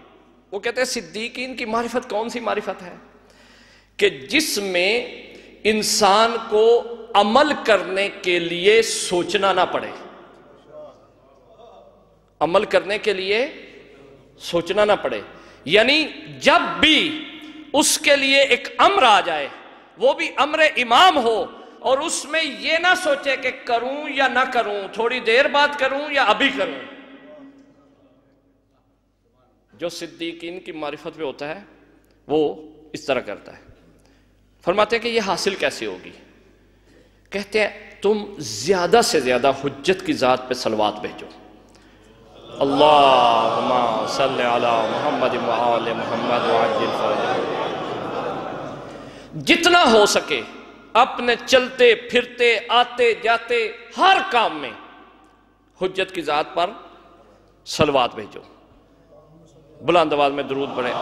وہ کہتے ہیں صدیقین کی معرفت کون سی معرفت ہے؟ کہ جس میں انسان کو عمل کرنے کے لیے سوچنا نہ پڑے، عمل کرنے کے لیے سوچنا نہ پڑے، یعنی جب بھی اس کے لیے ایک امر آ جائے، وہ بھی امر امام ہو، اور اس میں یہ نہ سوچے کہ کروں یا نہ کروں، تھوڑی دیر بعد کروں یا ابھی کروں۔ جو صدیقین کی معرفت پہ ہوتا ہے وہ اس طرح کرتا ہے۔ فرماتے ہیں کہ یہ حاصل کیسے ہوگی؟ کہتے ہیں تم زیادہ سے زیادہ حجت کی ذات پہ صلوات بھیجو، اللہم صلی علی محمد وآل محمد وعجل فرجہ، جتنا ہو سکے اپنے چلتے پھرتے آتے جاتے ہر کام میں حجت کی ذات پر صلوات بھیجو۔ بلند آواز میں درود پڑھیں۔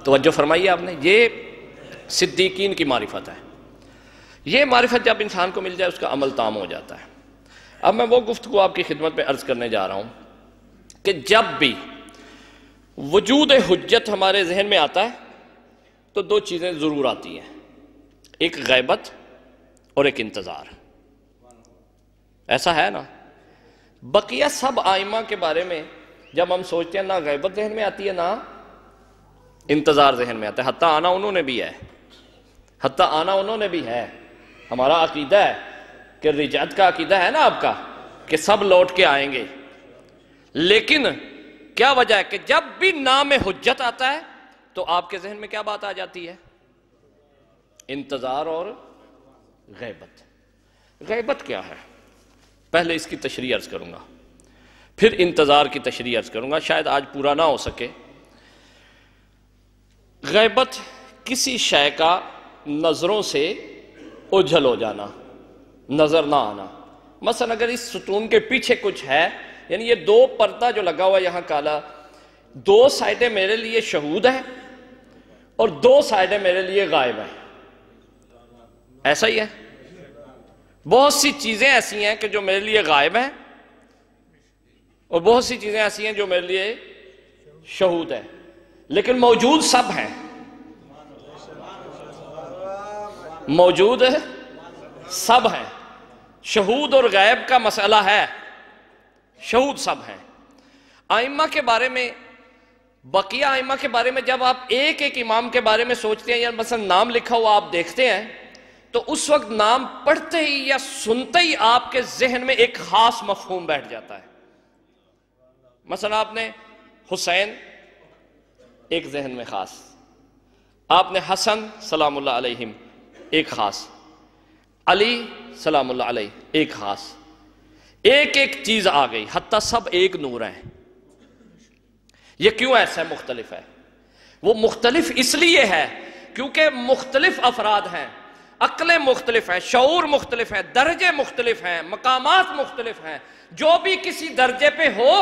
توجہ فرمائیے آپ نے، یہ صدیقین کی معرفت ہے۔ یہ معرفت جب انسان کو مل جائے اس کا عمل تام ہو جاتا ہے۔ اب میں وہ گفتگو آپ کی خدمت میں عرض کرنے جا رہا ہوں کہ جب بھی وجود حجت ہمارے ذہن میں آتا ہے تو دو چیزیں ضرور آتی ہیں، ایک غیبت اور ایک انتظار۔ ایسا ہے نا؟ بقیہ سب آئمہ کے بارے میں جب ہم سوچتے ہیں نہ غیبت ذہن میں آتی ہے نہ انتظار ذہن میں آتا ہے، حتیٰ آنا انہوں نے بھی ہے، حتیٰ آنا انہوں نے بھی ہے۔ ہمارا عقیدہ ہے کہ رجعت کا عقیدہ ہے نا آپ کا کہ سب لوٹ کے آئیں گے، لیکن کیا وجہ ہے کہ جب بھی نام حجت آتا ہے تو آپ کے ذہن میں کیا بات آ جاتی ہے؟ انتظار اور غیبت۔ غیبت کیا ہے؟ پہلے اس کی تشریح عرض کروں گا، پھر انتظار کی تشریح عرض کروں گا، شاید آج پورا نہ ہو سکے۔ غیبت کسی شے کا نظروں سے اوجھل ہو جانا، نظر نہ آنا۔ مثلا اگر اس ستون کے پیچھے کچھ ہے، یعنی یہ دو پردہ جو لگا ہوا یہاں کالا، دو سائڈیں میرے لیے شہود ہیں اور دو سائڈیں میرے لیے غائب ہیں، ایسا ہی ہے؟ بہت سی چیزیں ایسی ہیں کہ جو میرے لیے غائب ہیں اور بہت سی چیزیں ایسی ہیں جو میرے لیے شہود ہیں، لیکن موجود سب ہیں، موجود سب ہیں۔ شہود اور غیب کا مسئلہ ہے، شہود سب ہیں۔ آئمہ کے بارے میں، بقیہ آئمہ کے بارے میں جب آپ ایک ایک امام کے بارے میں سوچتے ہیں یا مثلا نام لکھا ہوا آپ دیکھتے ہیں تو اس وقت نام پڑھتے ہی یا سنتے ہی آپ کے ذہن میں ایک خاص مفہوم بیٹھ جاتا ہے۔ مثلا آپ نے حسین ایک ذہن میں خاص، آپ نے حسن سلام اللہ علیہم ایک خاص، علی سلام اللہ علیہ ایک خاص، ایک ایک چیز آ گئی، حتیٰ سب ایک نور ہیں۔ یہ کیوں ایسا مختلف ہے؟ وہ مختلف اس لیے ہے کیونکہ مختلف افراد ہیں، عقلیں مختلف ہیں، شعور مختلف ہیں، درجے مختلف ہیں، مقامات مختلف ہیں۔ جو بھی کسی درجے پہ ہو،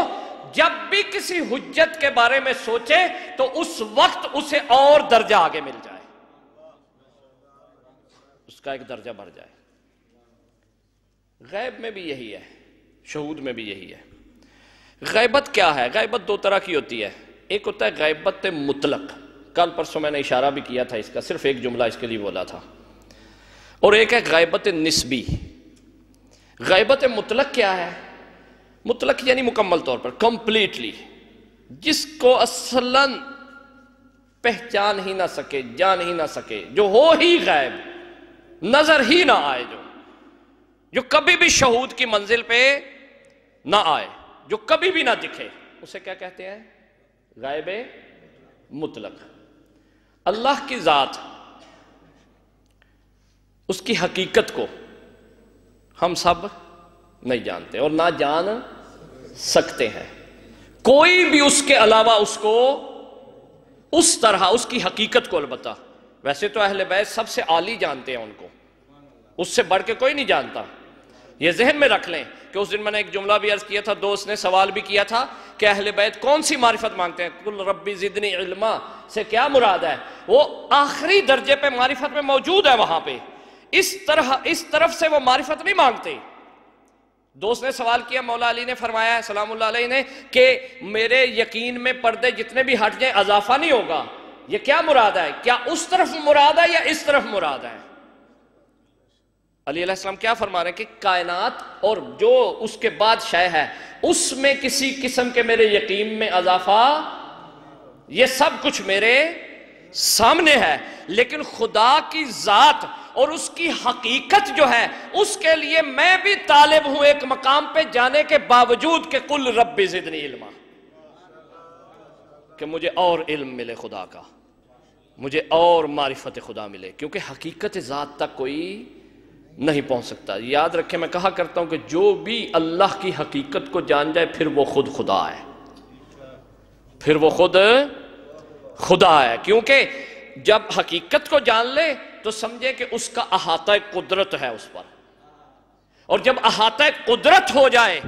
جب بھی کسی حجت کے بارے میں سوچے تو اس وقت اسے اور درجہ آگے مل جائے، اس کا ایک درجہ بڑھ جائے۔ غیب میں بھی یہی ہے، شہود میں بھی یہی ہے۔ غیبت کیا ہے؟ غیبت دو طرح کی ہوتی ہے، ایک ہوتا ہے غیبت مطلق، کل پرسوں میں نے اشارہ بھی کیا تھا اس کا، صرف ایک جملہ اس کے لیے بولا تھا، اور ایک ہے غیبت نسبی۔ غیبت مطلق کیا ہے؟ مطلق یعنی مکمل طور پر، کمپلیٹلی، جس کو اصلاً پہچان ہی نہ سکے، جان ہی نہ سکے، جو ہو ہی غائب، نظر ہی نہ آئے، جو کبھی بھی شہود کی منزل پہ نہ آئے، جو کبھی بھی نہ دکھے، اسے کیا کہتے ہیں؟ غائب مطلق۔ اللہ کی ذات، اس کی حقیقت کو ہم سب نہیں جانتے اور نہ جان سکتے ہیں۔ کوئی بھی اس کے علاوہ اس کو اس طرح، اس کی حقیقت کو، البتہ ویسے تو اہل بیت سب سے عالی جانتے ہیں ان کو، اس سے بڑھ کے کوئی نہیں جانتا۔ یہ ذہن میں رکھ لیں کہ اس دن میں نے ایک جملہ بھی عرض کیا تھا، دوست نے سوال بھی کیا تھا کہ اہل بیت کون سی معرفت مانگتے ہیں؟ قل ربی زدنی علما سے کیا مراد ہے؟ وہ آخری درجے پہ معرفت میں موجود ہے، وہاں پہ اس طرف سے وہ معرفت نہیں مانگتے دوست نے سوال کیا، مولا علی نے فرمایا سلام اللہ علیہ نے کہ میرے یقین میں پردے جتنے بھی ہٹ جائیں اضافہ نہیں ہوگا. یہ کیا مراد ہے؟ کیا اس طرف مراد ہے یا اس طرف مراد ہے؟ علی علیہ السلام کیا فرما رہے ہیں کہ کائنات اور جو اس کے بعد شے ہے اس میں کسی قسم کے میرے یقین میں اضافہ، یہ سب کچھ میرے سامنے ہے، لیکن خدا کی ذات اور اس کی حقیقت جو ہے اس کے لیے میں بھی طالب ہوں ایک مقام پہ جانے کے باوجود کہ قل رب زدنی علما، کہ مجھے اور علم ملے خدا کا، مجھے اور معرفت خدا ملے، کیونکہ حقیقت ذات تک کوئی نہیں پہنچ سکتا. یاد رکھیں میں کہا کرتا ہوں کہ جو بھی اللہ کی حقیقت کو جان جائے پھر وہ خود خدا ہے، پھر وہ خود خدا ہے. کیونکہ جب حقیقت کو جان لے تو سمجھے کہ اس کا احاطہ قدرت ہے اس پر، اور جب احاطہ قدرت ہو جائے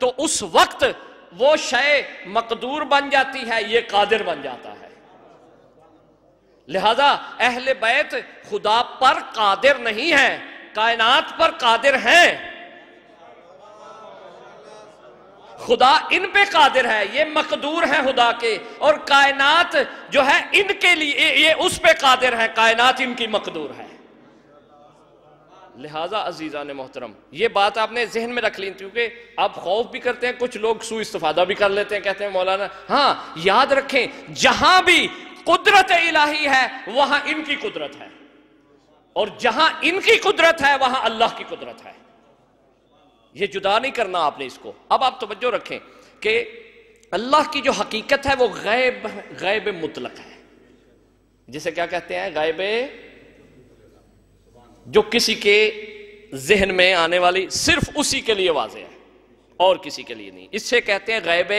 تو اس وقت وہ شے مقدور بن جاتی ہے، یہ قادر بن جاتا ہے. لہذا اہل بیت خدا پر قادر نہیں ہے، کائنات پر قادر ہیں. خدا ان پہ قادر ہے، یہ مقدور ہیں خدا کے، اور کائنات جو ہے ان کے لیے یہ اس پہ قادر ہے، کائنات ان کی مقدور ہے. لہٰذا عزیزان محترم یہ بات آپ نے ذہن میں رکھ لی، کیونکہ آپ خوف بھی کرتے ہیں، کچھ لوگ سوء استفادہ بھی کر لیتے ہیں، کہتے ہیں مولانا ہاں یاد رکھیں جہاں بھی قدرت الہی ہے وہاں ان کی قدرت ہے، اور جہاں ان کی قدرت ہے وہاں اللہ کی قدرت ہے. یہ جدا نہیں کرنا آپ نے اس کو. اب آپ توجہ رکھیں کہ اللہ کی جو حقیقت ہے وہ غیب مطلق ہے، جسے کیا کہتے ہیں؟ غیب جو کسی کے ذہن میں آنے والی صرف اسی کے لیے واضح ہے اور کسی کے لیے نہیں. اس سے کہتے ہیں غیب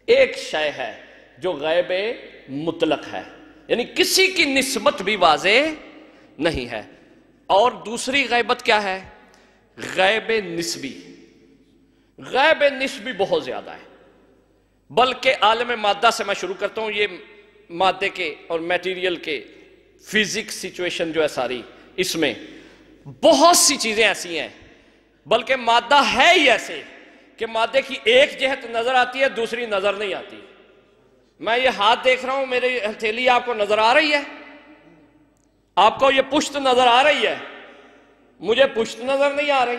ایک شے ہے جو غیب مطلق ہے، یعنی کسی کی نسبت بھی واضح نہیں ہے. اور دوسری غیبت کیا ہے؟ غیب نسبی. غیب نسبی بہت زیادہ ہے، بلکہ عالم مادہ سے میں شروع کرتا ہوں. یہ مادے کے اور میٹیریل کے فزکس سچویشن جو ہے ساری، اس میں بہت سی چیزیں ایسی ہیں، بلکہ مادہ ہے ہی ایسے کہ مادے کی ایک جہت نظر آتی ہے دوسری نظر نہیں آتی. میں یہ ہاتھ دیکھ رہا ہوں، میری ہتھیلی آپ کو نظر آ رہی ہے، آپ کو یہ پشت نظر آ رہی ہے، مجھے پشت نظر نہیں آ رہی.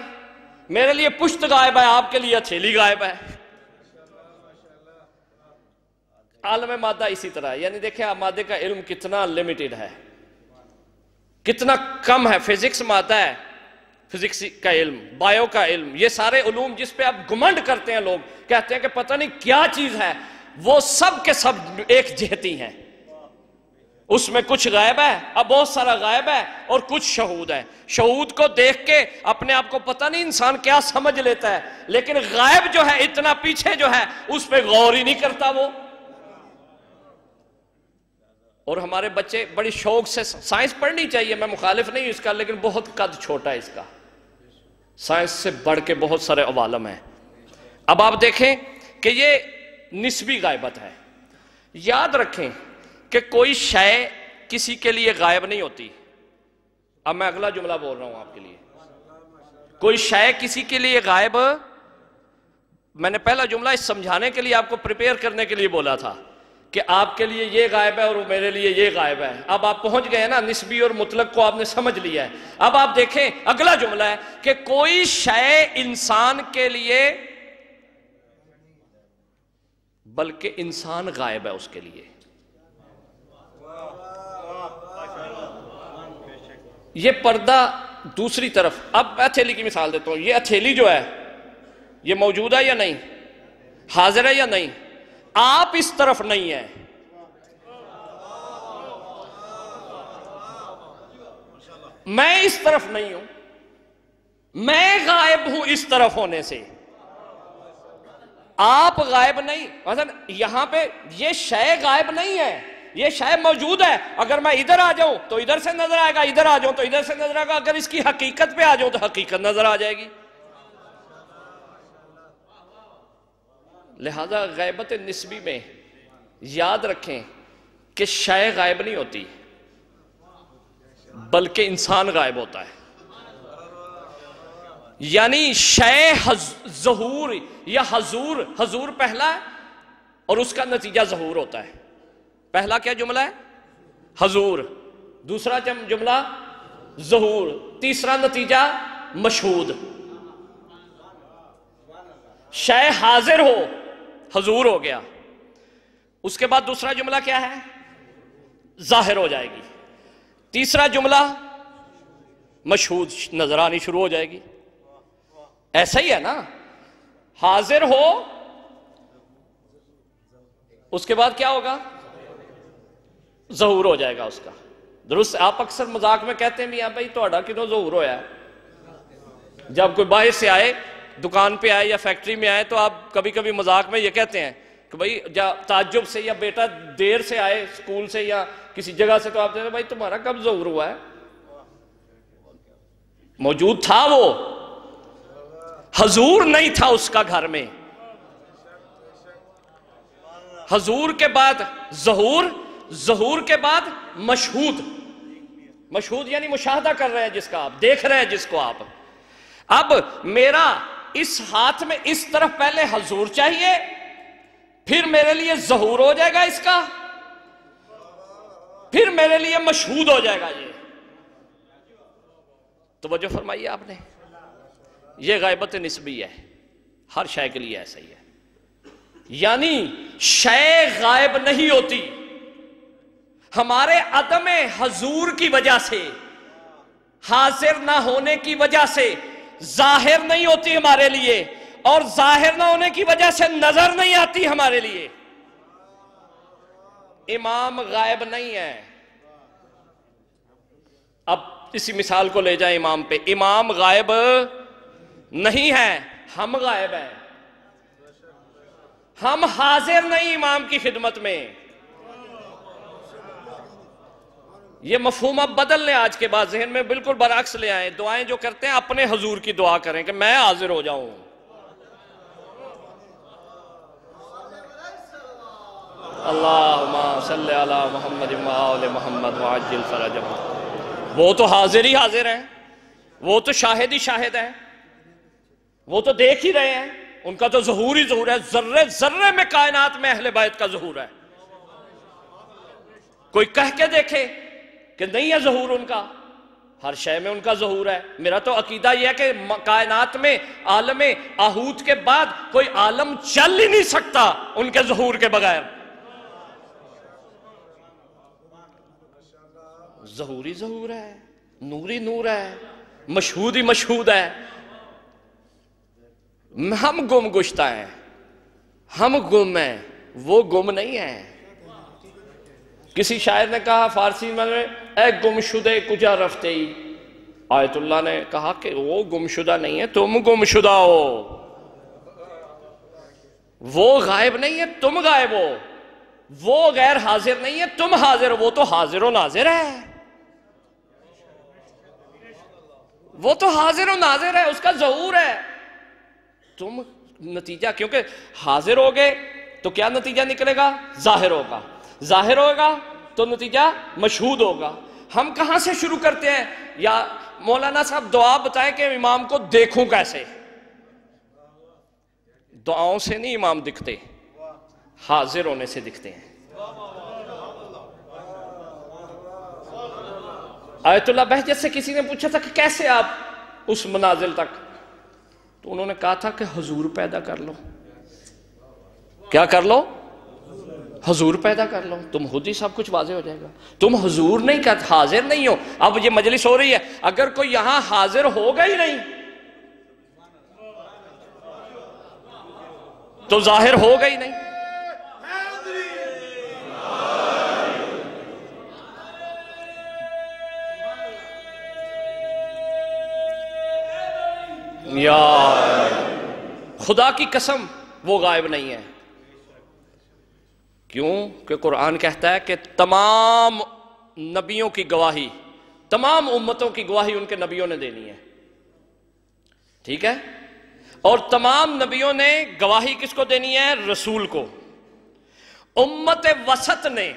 میرے لیے پشت غائب ہے، آپ کے لیے ہتھیلی غائب ہے. عالم مادہ اسی طرح ہے. یعنی دیکھیں آپ مادے کا علم کتنا لیمیٹڈ ہے، کتنا کم ہے. فزکس مادہ ہے، فزکس کا علم، بایو کا علم، یہ سارے علوم جس پہ آپ گمنڈ کرتے ہیں، لوگ کہتے ہیں کہ پتہ نہیں کیا چیز ہے، وہ سب کے سب ایک جہتی ہیں. اس میں کچھ غائب ہے، اب بہت سارا غائب ہے، اور کچھ شہود ہے. شہود کو دیکھ کے اپنے آپ کو پتہ نہیں انسان کیا سمجھ لیتا ہے، لیکن غائب جو ہے اتنا پیچھے جو ہے اس پہ غور ہی نہیں کرتا وہ. اور ہمارے بچے بڑی شوق سے سائنس پڑھنی چاہیے، میں مخالف نہیں ہوں اس کا، لیکن بہت قد چھوٹا ہے اس کا. سائنس سے بڑھ کے بہت سارے عوالم ہیں. اب آپ دیکھیں کہ یہ نسبی غائبت ہے. یاد رکھیں کہ کوئی شے کسی کے لیے غائب نہیں ہوتی. اب میں اگلا جملہ بول رہا ہوں آپ کے لیے. کوئی شے کسی کے لیے غائب، میں نے پہلا جملہ اس سمجھانے کے لیے آپ کو پریپیئر کرنے کے لیے بولا تھا کہ آپ کے لیے یہ غائب ہے اور میرے لیے یہ غائب ہے. اب آپ پہنچ گئے نا، نسبی اور مطلق کو آپ نے سمجھ لیا ہے. اب آپ دیکھیں اگلا جملہ ہے کہ کوئی شے انسان کے لیے، بلکہ انسان غائب ہے اس کے لیے. یہ پردہ دوسری طرف. اب ہتھیلی کی مثال دیتا ہوں. یہ ہتھیلی جو ہے یہ موجود ہے یا نہیں؟ حاضر ہے یا نہیں؟ آپ اس طرف نہیں ہیں، میں اس طرف نہیں ہوں، میں غائب ہوں اس طرف ہونے سے. آپ غائب نہیں. مثلا یہاں پہ یہ شے غائب نہیں ہے، یہ شے موجود ہے. اگر میں ادھر آ جاؤں تو ادھر سے نظر آئے گا، ادھر آ جاؤں تو ادھر سے نظر آئے گا. اگر اس کی حقیقت پہ آ جاؤں تو حقیقت نظر آ جائے گی. لہذا غیبت نسبی میں یاد رکھیں کہ شے غائب نہیں ہوتی، بلکہ انسان غائب ہوتا ہے. یعنی شے ظہور یا حضور، حضور پہلا ہے اور اس کا نتیجہ ظہور ہوتا ہے. پہلا کیا جملہ ہے؟ حضور. دوسرا جملہ ظہور. تیسرا نتیجہ مشہود. شے حاضر ہو، حضور ہو گیا. اس کے بعد دوسرا جملہ کیا ہے؟ ظاہر ہو جائے گی. تیسرا جملہ مشہود نظر آنی شروع ہو جائے گی. ایسا ہی ہے نا، حاضر ہو، اس کے بعد کیا ہوگا؟ ظہور ہو جائے گا اس کا. درست. آپ اکثر مذاق میں کہتے ہیں میاں بھائی تہاڈا کدوں ظہور ہویا ہے؟ جب کوئی باہر سے آئے، دکان پہ آئے یا فیکٹری میں آئے، تو آپ کبھی کبھی مذاق میں یہ کہتے ہیں کہ بھائی تعجب سے، یا بیٹا دیر سے آئے اسکول سے یا کسی جگہ سے، تو آپ کہتے ہیں بھائی تمہارا کب ظہور ہوا ہے؟ موجود تھا، وہ حضور نہیں تھا اس کا گھر میں. حضور کے بعد ظہور، ظہور کے بعد مشہود. مشہود یعنی مشاہدہ کر رہے ہیں جس کا، آپ دیکھ رہے ہیں جس کو آپ. اب میرا اس ہاتھ میں اس طرف پہلے حضور چاہیے، پھر میرے لیے ظہور ہو جائے گا اس کا، پھر میرے لیے مشہود ہو جائے گا. یہ توجہ فرمائیے آپ نے. یہ غیبت نسبی ہے، ہر شے کے لیے ایسا ہی ہے. یعنی شے غائب نہیں ہوتی، ہمارے عدم حضور کی وجہ سے، حاضر نہ ہونے کی وجہ سے ظاہر نہیں ہوتی ہمارے لیے، اور ظاہر نہ ہونے کی وجہ سے نظر نہیں آتی ہمارے لیے. امام غائب نہیں ہے. اب اسی مثال کو لے جائیں امام پہ. امام غائب نہیں ہے، ہم غائب ہیں. ہم حاضر نہیں امام کی خدمت میں. یہ مفہوم اب بدل لیں آج کے بعد، ذہن میں بالکل برعکس لے آئیں. دعائیں جو کرتے ہیں اپنے حضور کی دعا کریں کہ میں حاضر ہو جاؤں. اللہم صلی علی محمد وآل محمد وعجل فرجہم. وہ تو حاضر ہی حاضر ہیں، وہ تو شاہد ہی شاہد ہیں، وہ تو دیکھ ہی رہے ہیں. ان کا تو ظہور ہی ظہور ہے. ذرے ذرے میں کائنات میں اہل بیت کا ظہور ہے. کوئی کہہ کے دیکھے کہ نہیں ہے ظہور ان کا؟ ہر شے میں ان کا ظہور ہے. میرا تو عقیدہ یہ ہے کہ کائنات میں عالم آہوت کے بعد کوئی عالم چل ہی نہیں سکتا ان کے ظہور کے بغیر. ظہور ہی ظہور ہے، نور ہی نور ہے، مشہود ہی مشہود ہے. ہم گم گشتہ ہیں، ہم گم ہیں، وہ گم نہیں ہیں. کسی شاعر نے کہا فارسی میں، اے گم شدے کجا رفتے ہی. آیت اللہ نے کہا کہ وہ گم شدہ نہیں ہے، تم گم شدہ ہو. وہ غائب نہیں ہے، تم غائب ہو. وہ غیر حاضر نہیں ہے، تم حاضر ہو. وہ تو حاضر و ناظر ہے. وہ تو حاضر و ناظر ہے، اس کا ظہور ہے. تم نتیجہ، کیونکہ حاضر ہوگے تو کیا نتیجہ نکلے گا؟ ظاہر ہوگا. ظاہر ہوگا تو نتیجہ مشہود ہوگا. ہم کہاں سے شروع کرتے ہیں؟ یا مولانا صاحب دعا بتائیں کہ امام کو دیکھوں کیسے. دعاؤں سے نہیں امام دکھتے، حاضر ہونے سے دکھتے ہیں. آیت اللہ بہجت سے کسی نے پوچھا تھا کہ کیسے آپ اس منازل تک، تو انہوں نے کہا تھا کہ حضور پیدا کر لو. کیا کر لو؟ حضور پیدا کر لو. تم خود ہی سب کچھ واضح ہو جائے گا. تم حضور نہیں کہتے، حاضر نہیں ہو. اب یہ مجلس ہو رہی ہے، اگر کوئی یہاں حاضر ہوگا ہی نہیں تو ظاہر ہوگا ہی نہیں. یا خدا کی قسم وہ غائب نہیں ہے. کیوں کہ قرآن کہتا ہے کہ تمام نبیوں کی گواہی، تمام امتوں کی گواہی ان کے نبیوں نے دینی ہے. ٹھیک ہے؟ اور تمام نبیوں نے گواہی کس کو دینی ہے؟ رسول کو. امت وسط نے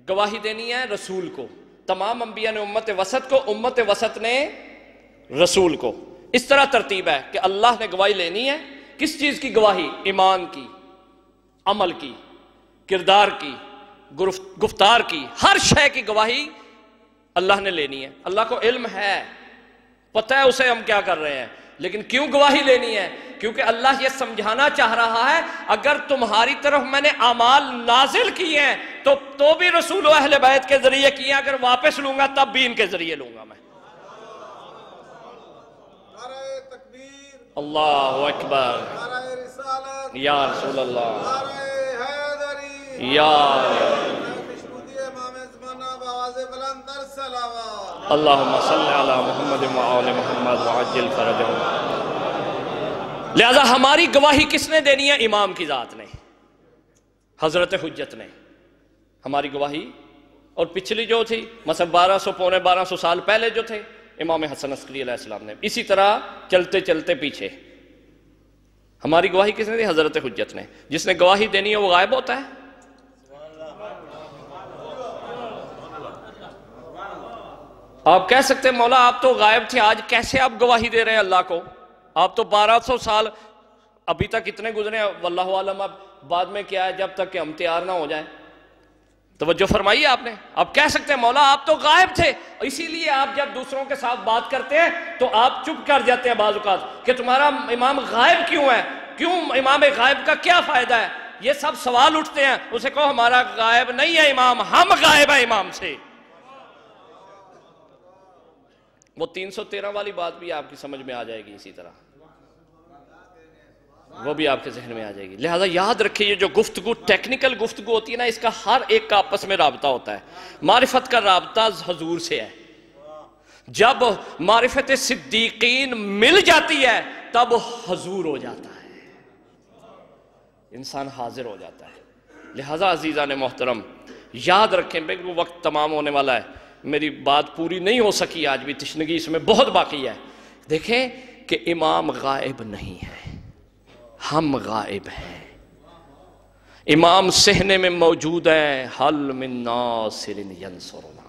گواہی دینی ہے رسول کو. تمام انبیاء نے امت وسط کو، امت وسط نے رسول کو. اس طرح ترتیب ہے کہ اللہ نے گواہی لینی ہے. کس چیز کی گواہی؟ ایمان کی، عمل کی، کردار کی، گفتار کی، ہر شے کی گواہی اللہ نے لینی ہے. اللہ کو علم ہے، پتہ ہے اسے ہم کیا کر رہے ہیں، لیکن کیوں گواہی لینی ہے؟ کیونکہ اللہ یہ سمجھانا چاہ رہا ہے اگر تمہاری طرف میں نے اعمال نازل کیے ہیں تو بھی رسول و اہل بیت کے ذریعے کیے ہیں، اگر واپس لوں گا تب بھی ان کے ذریعے لوں گا میں. اللہ اکبر، یا رسول اللہ، یا اللہم صلی علی محمد وآل محمد وعجل فرجہم. لہذا ہماری گواہی کس نے دینی ہے؟ امام کی ذات نے، حضرت حجت نے ہماری گواہی. اور پچھلی جو تھی مثلا 1200 سال پہلے جو تھے امام حسن عسکری علیہ السلام نے، اسی طرح چلتے چلتے پیچھے ہماری گواہی کس نے دی؟ حضرت حجت نے. جس نے گواہی دینی ہے وہ غائب ہوتا ہے. آپ کہہ سکتے ہیں مولا آپ تو غائب تھے، آج کیسے آپ گواہی دے رہے ہیں اللہ کو؟ آپ تو 1200 سال ابھی تک اتنے گزرے ہیں، واللہ عالم اب بعد میں کیا ہے، جب تک کہ ہم تیار نہ ہو جائیں. توجہ فرمائیے آپ نے. آپ کہہ سکتے ہیں مولا آپ تو غائب تھے، اسی لیے آپ جب دوسروں کے ساتھ بات کرتے ہیں تو آپ چپ کر جاتے ہیں بعض اوقات کہ تمہارا امام غائب کیوں ہے، کیوں امام غائب کا کیا فائدہ ہے؟ یہ سب سوال اٹھتے ہیں. اسے کہو ہمارا غائب نہیں ہے امام، ہم غائب ہیں امام سے. وہ 313 والی بات بھی آپ کی سمجھ میں آ جائے گی، اسی طرح وہ بھی آپ کے ذہن میں آ جائے گی. لہذا یاد رکھیے یہ جو گفتگو ٹیکنیکل گفتگو ہوتی ہے نا، اس کا ہر ایک کا آپس میں رابطہ ہوتا ہے. معرفت کا رابطہ حضور سے ہے. جب معرفت صدیقین مل جاتی ہے تب حضور ہو جاتا ہے، انسان حاضر ہو جاتا ہے. لہذا عزیزان محترم یاد رکھیں، بالکل وقت تمام ہونے والا ہے، میری بات پوری نہیں ہو سکی آج بھی، تشنگی اس میں بہت باقی ہے. دیکھیں کہ امام غائب نہیں ہے، ہم غائب ہیں. امام صحنے میں موجود ہیں. حل من ناصر ینصرنا.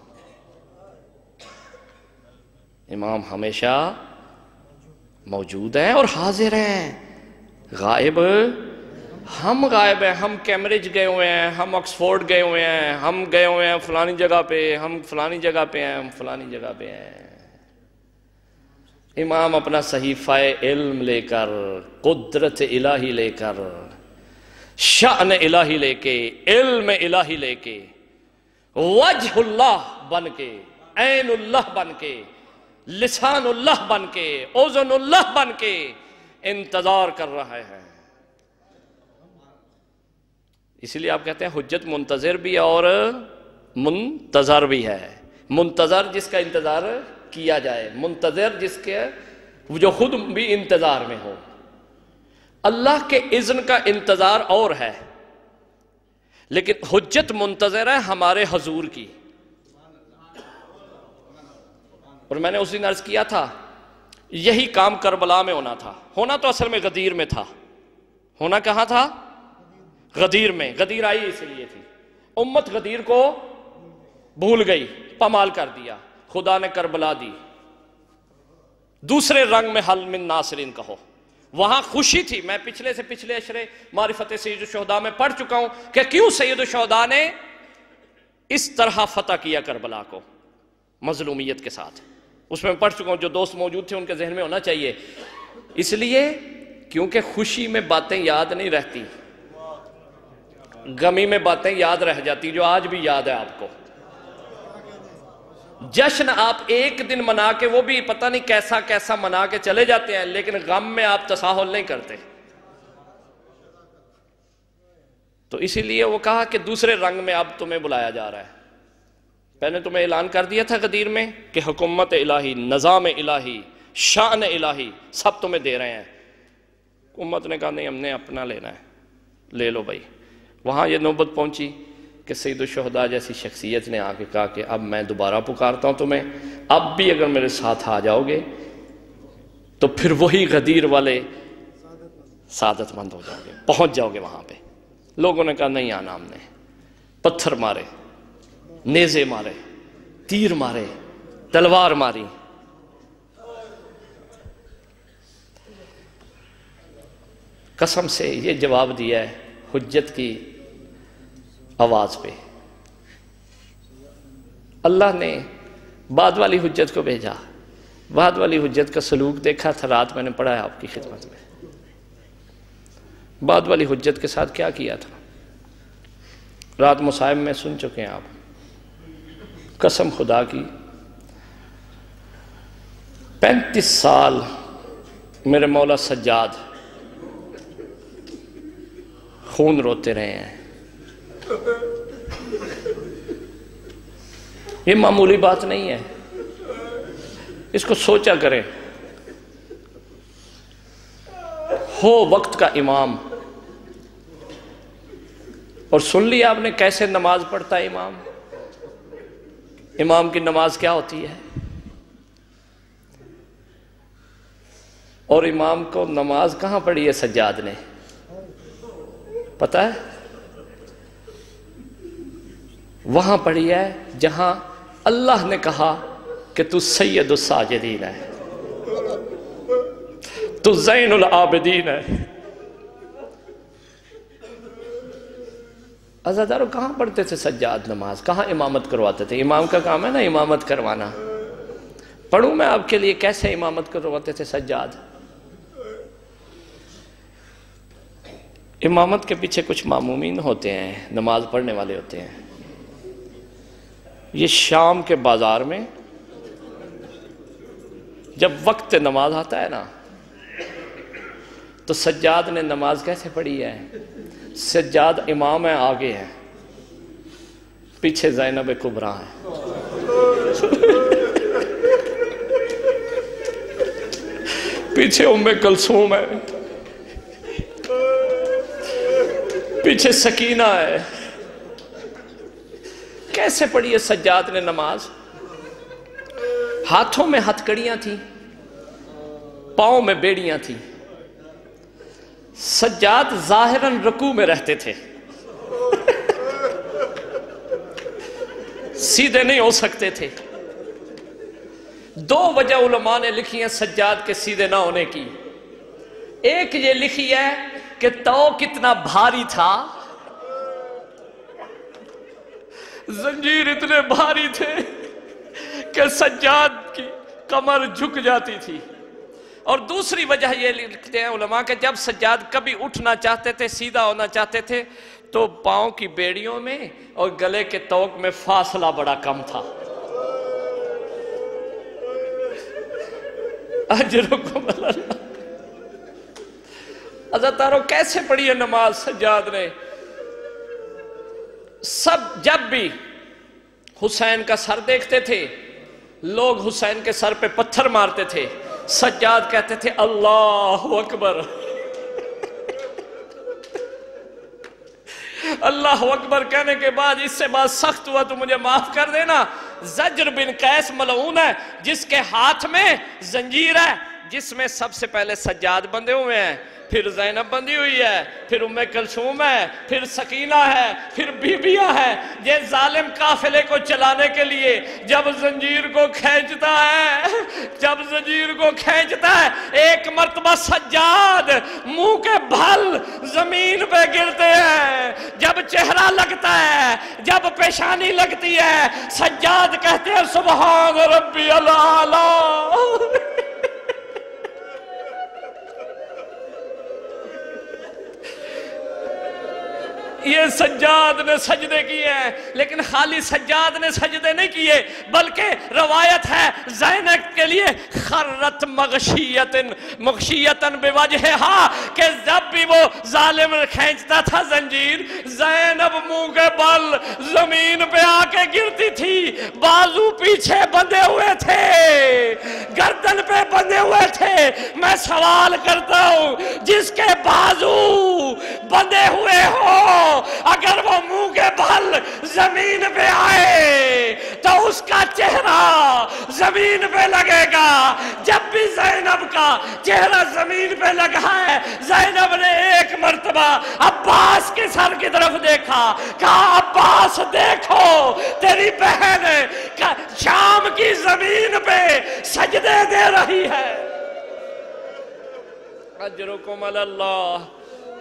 امام ہمیشہ موجود ہیں اور حاضر ہیں. غائب ہم غائب ہیں. ہم کیمبرج گئے ہوئے ہیں، ہم آکسفورڈ گئے ہوئے ہیں، ہم گئے ہوئے ہیں فلانی جگہ پہ، ہم فلانی جگہ پہ ہیں، ہم فلانی جگہ پہ ہیں. امام اپنا صحیفہ علم لے کر، قدرت الہی لے کر، شأن الہی لے کے، علم الہی لے کے، وجہ اللہ بن کے، عین اللہ بن کے، لسان اللہ بن کے، اذن اللہ بن کے انتظار کر رہے ہیں. اسی لیے آپ کہتے ہیں حجت منتظر بھی اور منتظر بھی ہے. منتظر جس کا انتظار کیا جائے، منتظر جس کے جو خود بھی انتظار میں ہو. اللہ کے اذن کا انتظار اور ہے، لیکن حجت منتظر ہے ہمارے حضور کی. اور میں نے اس دن عرض کیا تھا یہی کام کربلا میں ہونا تھا. ہونا تو اصل میں غدیر میں تھا. ہونا کہاں تھا؟ غدیر میں. غدیر آئی اس لیے تھی، امت غدیر کو بھول گئی، پامال کر دیا. خدا نے کربلا دی. دوسرے رنگ میں حل من ناصرین کہو. وہاں خوشی تھی. میں پچھلے سے پچھلے اشرے معرفت سید الشہداء میں پڑھ چکا ہوں کہ کیوں سید الشہداء نے اس طرح فتح کیا کربلا کو مظلومیت کے ساتھ. اس میں پڑھ چکا ہوں، جو دوست موجود تھے ان کے ذہن میں ہونا چاہیے. اس لیے کیونکہ خوشی میں باتیں یاد نہیں رہتی، غمی میں باتیں یاد رہ جاتی، جو آج بھی یاد ہے آپ کو. جشن آپ ایک دن منا کے وہ بھی پتہ نہیں کیسا کیسا منا کے چلے جاتے ہیں، لیکن غم میں آپ تساہل نہیں کرتے. تو اسی لیے وہ کہا کہ دوسرے رنگ میں اب تمہیں بلایا جا رہا ہے. پہلے تمہیں اعلان کر دیا تھا غدیر میں کہ حکومت الہی، نظام الہی، شان الہی سب تمہیں دے رہے ہیں. امت نے کہا نہیں، ہم نے اپنا لینا ہے، لے لو بھائی. وہاں یہ نوبت پہنچی کہ سید الشہداء جیسی شخصیت نے آ کے کہا کہ اب میں دوبارہ پکارتا ہوں تمہیں، اب بھی اگر میرے ساتھ آ جاؤ گے تو پھر وہی غدیر والے سعادت مند ہو جاؤ گے، پہنچ جاؤ گے وہاں پہ. لوگوں نے کہا نہیں آنا. ہم نے پتھر مارے، نیزے مارے، تیر مارے، تلوار ماری. قسم سے یہ جواب دیا ہے حجت کی آواز پہ. اللہ نے بعد والی حجت کو بھیجا. بعد والی حجت کا سلوک دیکھا تھا، رات میں نے پڑھا ہے آپ کی خدمت میں. بعد والی حجت کے ساتھ کیا کیا تھا رات مصائب میں سن چکے ہیں آپ. قسم خدا کی 35 سال میرے مولا سجاد خون روتے رہے ہیں. یہ معمولی بات نہیں ہے، اس کو سوچا کریں. ہو وقت کا امام، اور سن لیا آپ نے کیسے نماز پڑھتا ہے امام. امام کی نماز کیا ہوتی ہے؟ اور امام کو نماز کہاں پڑھی ہے سجاد نے پتہ ہے؟ وہاں پڑھی ہے جہاں اللہ نے کہا کہ تو سید الساجدین ہے، تو زین العابدین ہے. عزادارو کہاں پڑھتے تھے سجاد نماز؟ کہاں امامت کرواتے تھے؟ امام کا کام ہے نا امامت کروانا. پڑھوں میں آپ کے لیے کیسے امامت کرواتے تھے سجاد. امامت کے پیچھے کچھ معمومین ہوتے ہیں، نماز پڑھنے والے ہوتے ہیں. یہ شام کے بازار میں جب وقت نماز آتا ہے نا تو سجاد نے نماز کیسے پڑھی ہے؟ سجاد امام ہے، آگے ہے، پیچھے زینب کبریٰ ہے. پیچھے ام کلثوم ہے، پیچھے سکینہ ہے. کیسے پڑھی ہے سجاد نے نماز؟ ہاتھوں میں ہتھ کڑیاں تھیں، پاؤں میں بیڑیاں تھیں. سجاد ظاہراً رکوع میں رہتے تھے، سیدھے نہیں ہو سکتے تھے. 2 وجہ علماء نے لکھی ہیں سجاد کے سیدھے نہ ہونے کی. ایک یہ لکھی ہے کہ تو کتنا بھاری تھا، زنجیر اتنے بھاری تھے کہ سجاد کی کمر جھک جاتی تھی. اور دوسری وجہ یہ لکھتے ہیں علماء کہ جب سجاد کبھی اٹھنا چاہتے تھے، سیدھا ہونا چاہتے تھے، تو پاؤں کی بیڑیوں میں اور گلے کے توق میں فاصلہ بڑا کم تھا. اجرکم اللہ. عزتارو کیسے پڑھی ہے نماز سجاد نے؟ سب جب بھی حسین کا سر دیکھتے تھے لوگ حسین کے سر پہ پتھر مارتے تھے، سجاد کہتے تھے اللہ اکبر. اللہ اکبر کہنے کے بعد اس سے بات سخت ہوا تو مجھے معاف کر دینا. زجر بن قیس ملعون ہے جس کے ہاتھ میں زنجیر ہے، جس میں سب سے پہلے سجاد بندھے ہوئے ہیں، پھر زینب بندھی ہوئی ہے، پھر ام کلثوم ہے، پھر سکینہ ہے، پھر بیبیاں ہیں. یہ ظالم قافلے کو چلانے کے لیے جب زنجیر کو کھینچتا ہے، ایک مرتبہ سجاد منہ کے بھل زمین پہ گرتے ہیں. جب چہرہ لگتا ہے، جب پیشانی لگتی ہے، سجاد کہتے ہیں سبحان ربی الاعلی. یہ سجاد نے سجدے کیے ہیں، لیکن خالی سجاد نے سجدے نہیں کیے بلکہ روایت ہے زینب کے لیے خرت مغشیتن بوجہہا کہ جب بھی وہ ظالم کھینچتا تھا زنجیر، زینب منہ کے بل زمین پہ آ کے گرتی تھی. بازو پیچھے بندھے ہوئے تھے، گردن پہ بندھے ہوئے تھے. میں سوال کرتا ہوں جس کے بازو بندھے ہوئے ہو اگر وہ منہ کے بھل زمین پہ آئے تو اس کا چہرہ زمین پہ لگے گا. جب بھی زینب کا چہرہ زمین پہ لگا ہے، زینب نے ایک مرتبہ عباس کے سر کی طرف دیکھا، کہا عباس دیکھو تیری بہن شام کی زمین پہ سجدے دے رہی ہے. اجرکم اللہ.